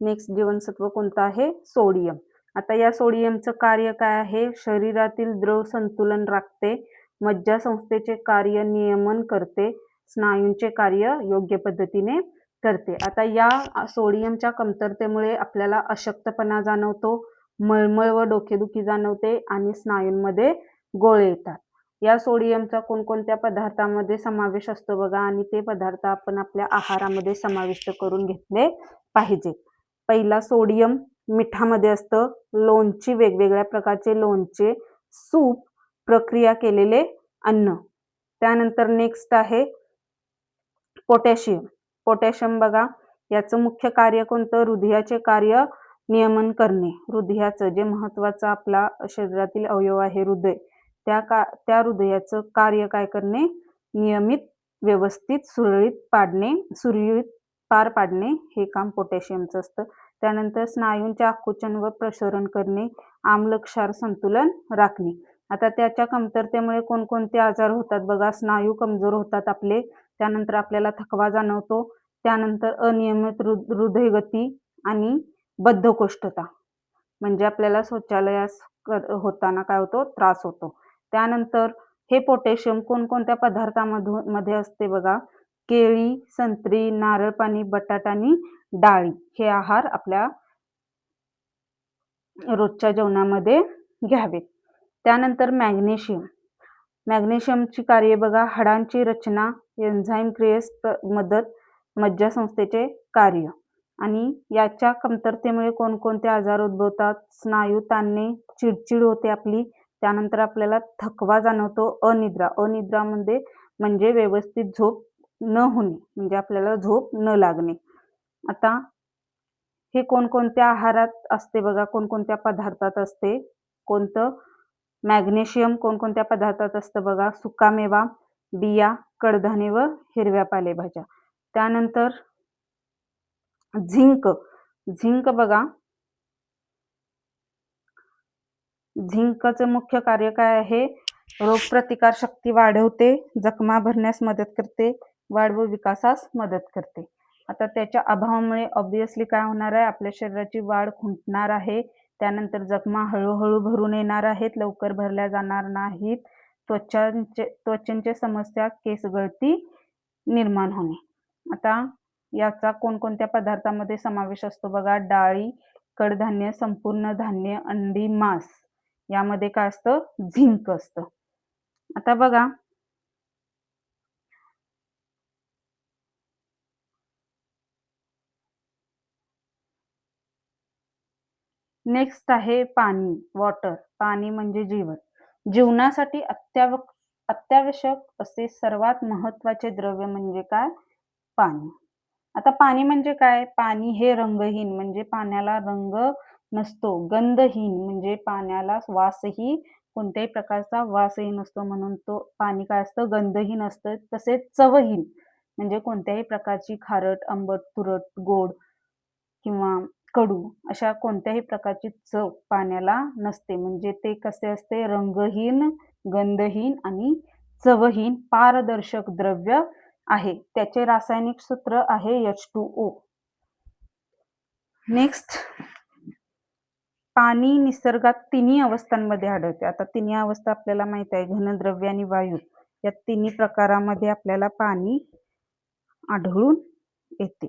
नेक्स्ट जीवनसत्व कोणतं आहे? सोडियम. आता या सोडियमचं कार्य काय आहे? शरीरातील द्रव संतुलन राखते, मज्जासंस्थेचे कार्य नियमन करते, स्नायूंचे कार्य योग्य पद्धतीने करते. आता या सोडियमच्या कमतरतेमुळे आपल्याला अशक्तपणा जाणवतो, मळमळ व डोकेदुखी जाणवते आणि स्नायूंमध्ये गोळे येतात. या सोडियमचा कोणकोणत्या पदार्थामध्ये समावेश असतो बघा? आणि ते पदार्थ आपण आपल्या आहारामध्ये समाविष्ट करून घेतले पाहिजे. पहिला सोडियम मिठामध्ये असतं, लोणची, वेगवेगळ्या प्रकारचे लोणचे, सूप, प्रक्रिया केलेले अन्न. त्यानंतर नेक्स्ट आहे पोटॅशियम. पोटॅशियम बघा, याचं मुख्य कार्य कोणतं? हृदयाचे कार्य नियमन करणे. हृदयाचं जे महत्वाचं आपला शरीरातील अवयव आहे हृदय, त्या हृदयाचं कार्य काय करणे? नियमित, व्यवस्थित, सुरळीत पार पाडणे हे काम पोटॅशियमचं असतं. त्यानंतर स्नायूंचे आकुंचन व प्रसरण करणे, आम्लक्षार संतुलन राखणे. आता त्याच्या कमतरतेमुळे कोणकोणते आजार होतात बघा. स्नायू कमजोर होतात आपले, त्यानंतर आपल्याला थकवा जाणवतो, त्यानंतर अनियमित हृदयगती आणि बद्धकोष्ठता, म्हणजे आपल्याला शौचालयास होताना काय होतो, त्रास होतो. त्यानंतर हे पोटॅशियम कोणकोणत्या मध्ये असते बघा. केळी, संत्री, नारळ पाणी, बटाटा आणि डाळी हे आहार आपल्या रोजच्या जेवणामध्ये घ्यावेत. त्यानंतर मॅग्नेशियमची कार्य बघा. हाडांची रचना, एन्झाईम क्रियेस मदत, मज्जासंस्थेचे कार्य. आणि याच्या कमतरतेमुळे कोणकोणते आजार उद्भवतात. स्नायू ताणणे, चिडचिड होते आपली, त्यानंतर आपल्याला थकवा जाणवतो, अनिद्रा म्हणजे व्यवस्थित झोप न होणे, म्हणजे आपल्याला झोप न लागणे. आता हे कोणकोणत्या आहारात असते बघा, कोणकोणत्या पदार्थात असते. कोणतं मॅग्नेशियम कोणकोणत्या पदार्थात असतं बघा. सुकामेवा, बिया, कडधान्ये व हिरव्या पालेभाज्या. त्यानंतर झिंक बघा. झिंकचं मुख्य कार्य काय आहे. रोगप्रतिकार शक्ती वाढवते, जखमा भरण्यास मदत करते, वाढ व विकासास मदत करते. आता त्याच्या अभावामुळे ऑब्विसली काय होणार आहे, आपल्या शरीराची वाढ खुंटणार आहे. त्यानंतर जखमा हळूहळू भरून येणार आहेत, लवकर भरल्या जाणार नाहीत. त्वचेंच्या समस्या, केस गळती निर्माण होणे. आता याचा कोणकोणत्या पदार्थामध्ये समावेश असतो बघा. डाळी, कडधान्य, संपूर्ण धान्य, अंडी, मांस यामध्ये काय असतं, झिंक असतं. आता बघा, नेक्स्ट आहे पाणी, वॉटर. पाणी म्हणजे जीवन. जीवनासाठी अत्यावश्यक असे सर्वात महत्वाचे द्रव्य म्हणजे काय, पाणी. आता पाणी म्हणजे काय. पाणी हे रंगहीन म्हणजे पाण्याला रंग नसतो, गंधहीन म्हणजे पाण्याला वासही, कोणत्याही प्रकारचा वासही नसतो, म्हणून तो पाणी काय असतं, गंधहीन असतं. तसेच चवहीन म्हणजे कोणत्याही प्रकारची खारट, आंबट, तुरट, गोड किंवा कडू अशा कोणत्याही प्रकारची चव पाण्याला नसते. म्हणजे ते कसे असते, रंगहीन, गंधहीन आणि चवहीन पारदर्शक द्रव्य आहे. त्याचे रासायनिक सूत्र आहे H2O. नेक्स्ट, पाणी निसर्गात तिन्ही अवस्थांमध्ये आढळते. आता तिन्ही अवस्था आपल्याला माहित आहे, घनद्रव्य आणि वायू, या तिन्ही प्रकारामध्ये आपल्याला पाणी आढळून येते.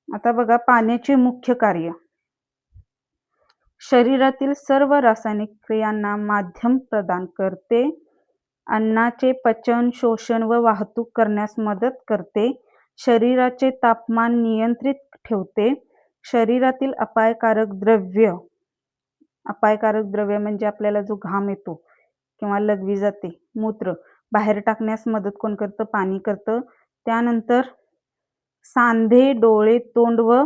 आता बघा, पाण्याचे मुख्य कार्य. शरीरातील सर्व रासायनिक क्रियांना माध्यम प्रदान करते, अन्नाचे पचन, शोषण व वाहतूक करण्यास मदत करते, शरीराचे तापमान नियंत्रित ठेवते, शरीरातील अपायकारक द्रव्य म्हणजे आपल्याला जो घाम येतो किंवा लघवी जाते, मूत्र बाहेर टाकण्यास मदत कोण करतं, पाणी करतं. त्यानंतर सांधे, डोळे, तोंड व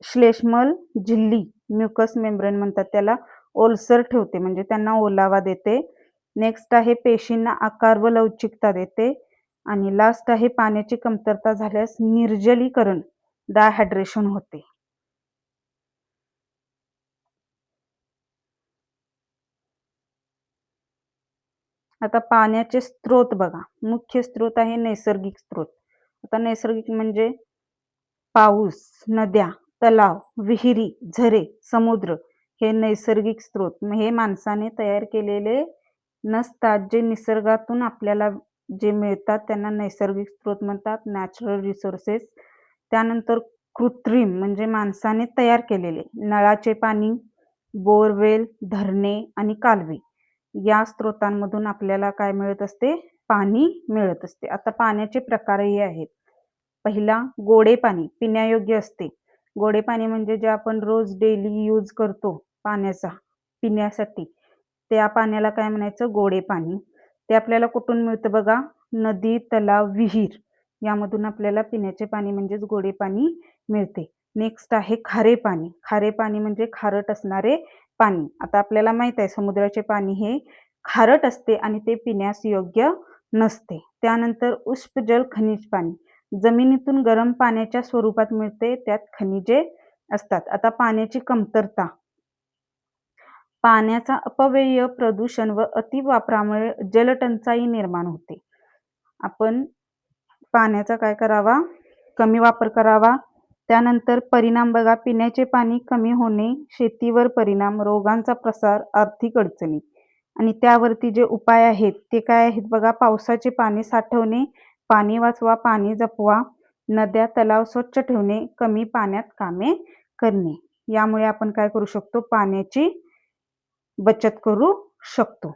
श्लेष्मल झिल्ली, म्युकस मेम्ब्रेन म्हणतात त्याला, ओलसर ठेवते म्हणजे त्यांना ओलावा देते. नेक्स्ट आहे पेशींना आकार व लवचिकता देते. आणि लास्ट आहे पाण्याची कमतरता झाल्यास निर्जलीकरण, डायहायड्रेशन होते. आता पाण्याचे स्त्रोत बघा. मुख्य स्त्रोत आहे नैसर्गिक स्त्रोत. आता नैसर्गिक म्हणजे पाऊस, नद्या, तलाव, विहिरी, झरे, समुद्र हे नैसर्गिक स्त्रोत. हे माणसाने तयार केलेले नसतात, जे निसर्गातून आपल्याला जे मिळतात त्यांना नैसर्गिक स्त्रोत म्हणतात, नॅचरल रिसोर्सेस. त्यानंतर कृत्रिम म्हणजे माणसाने तयार केलेले, नळाचे पाणी, बोरवेल, धरणे आणि कालवे या स्त्रोतांमधून आपल्याला काय मिळत असते, पाणी मिळत असते. आता पाण्याचे प्रकारही आहेत. पहिला, गोडे पाणी पिण्यायोग्य असते. गोडे पाणी म्हणजे जे आपण रोज डेली यूज करतो पाण्याचा पिण्यासाठी, त्या पाण्याला काय म्हणायचं, गोडे पाणी. ते आपल्याला कुठून मिळतं बघा, नदी, तलाव, विहीर यामधून आपल्याला पिण्याचे पाणी म्हणजेच गोडे पाणी मिळते. नेक्स्ट आहे खारे पाणी. खारे पाणी म्हणजे खारट असणारे पाणी. आता आपल्याला माहित आहे समुद्राचे पाणी हे खारट असते आणि ते पिण्यास योग्य नसते. त्यानंतर उष्ण जल खनिज पाणी जमिनीतून गरम पाण्याच्या स्वरूपात मिळते, त्यात खनिजे असतात. आता पाण्याची कमतरता. पाण्याचा अपव्यय, प्रदूषण व अतिवापरामुळे जलटंचाई निर्माण होते. आपण पाण्याचा काय करावा? कमी वापर करावा. त्यानंतर परिणाम बघा, पिण्याचे पाणी कमी होणे, शेतीवर परिणाम, रोगांचा प्रसार, आर्थिक अडचणी. आणि त्यावरती जे उपाय आहेत ते काय आहेत बघा? पावसाचे पाणी साठवणे, पाणी वाचवा, पाणी जपवा, नद्या तलाव स्वच्छ ठेवणे, कमी पाण्यात कामे करणे. यामुळे आपण काय करू शकतो? पाण्याची बचत करू शकतो.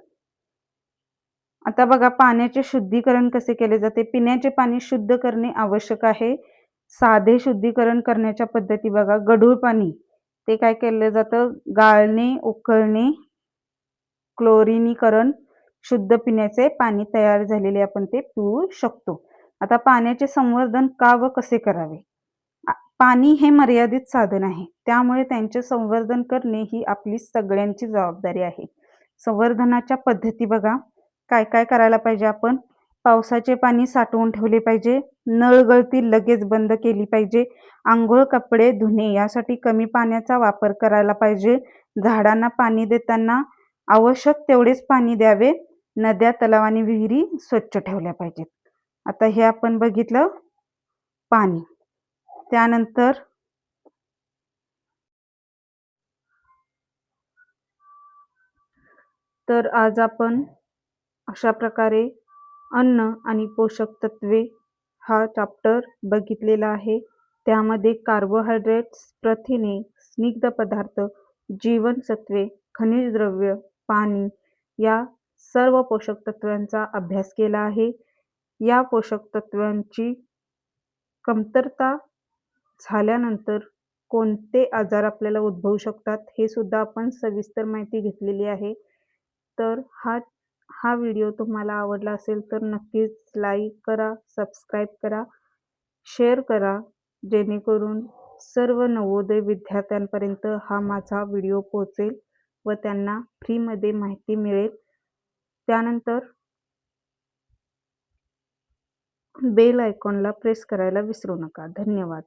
आता बघा, पाण्याचे शुद्धीकरण कसे केले जाते? पिण्याचे पाणी शुद्ध करणे आवश्यक आहे. साधे शुद्धीकरण करण्याच्या पद्धती बघा. गढूळ पाणी ते काय केलं जातं? गाळणे, उकळणे, क्लोरिनीकरण, शुद्ध पिण्याचे पाणी तयार झालेले आपण ते पिऊ शकतो. आता पाण्याचे संवर्धन का व कसे करावे? पाणी हे मर्यादित साधन आहे, त्यामुळे त्यांचे संवर्धन करणे ही आपली सगळ्यांची जबाबदारी आहे. संवर्धनाच्या पद्धती बघा, काय काय करायला पाहिजे आपण? पावसाचे पाणी साठवून ठेवले पाहिजे, नळ गळती लगेच बंद केली पाहिजे, आंघोळ कपडे धुणे यासाठी कमी पाण्याचा वापर करायला पाहिजे, झाडांना पाणी देताना आवश्यक तेवढेच पाणी द्यावे, नद्या तलाव आणि विहिरी स्वच्छ ठेवल्या पाहिजेत. आता हे आपण बघितलं पाणी. त्यानंतर तर आज आपण अशा प्रकारे अन्न आणि पोषक तत्वे हा चॅप्टर बघितलेला आहे. त्यामध्ये कार्बोहायड्रेट्स, प्रथिने, स्निग्ध पदार्थ, जीवनसत्वे, खनिज द्रव्य, पाणी या सर्व पोषक तत्वांचा अभ्यास केला आहे. या पोषक तत्वांची कमतरता झाल्यानंतर कोणते आजार आपल्याला उद्भवू शकतात हे सुद्धा आपण सविस्तर माहिती घेतलेली आहे. तर हा व्हिडिओ तुम्हाला आवडला असेल तर नक्कीच लाईक करा, सबस्क्राईब करा, शेअर करा, जेणेकरून सर्व नवोदय विद्यार्थ्यांपर्यंत हा माझा व्हिडिओ पोहोचेल व त्यांना फ्रीमध्ये माहिती मिळेल. त्यानंतर बेल आयकॉनला प्रेस करायला विसरू नका. धन्यवाद.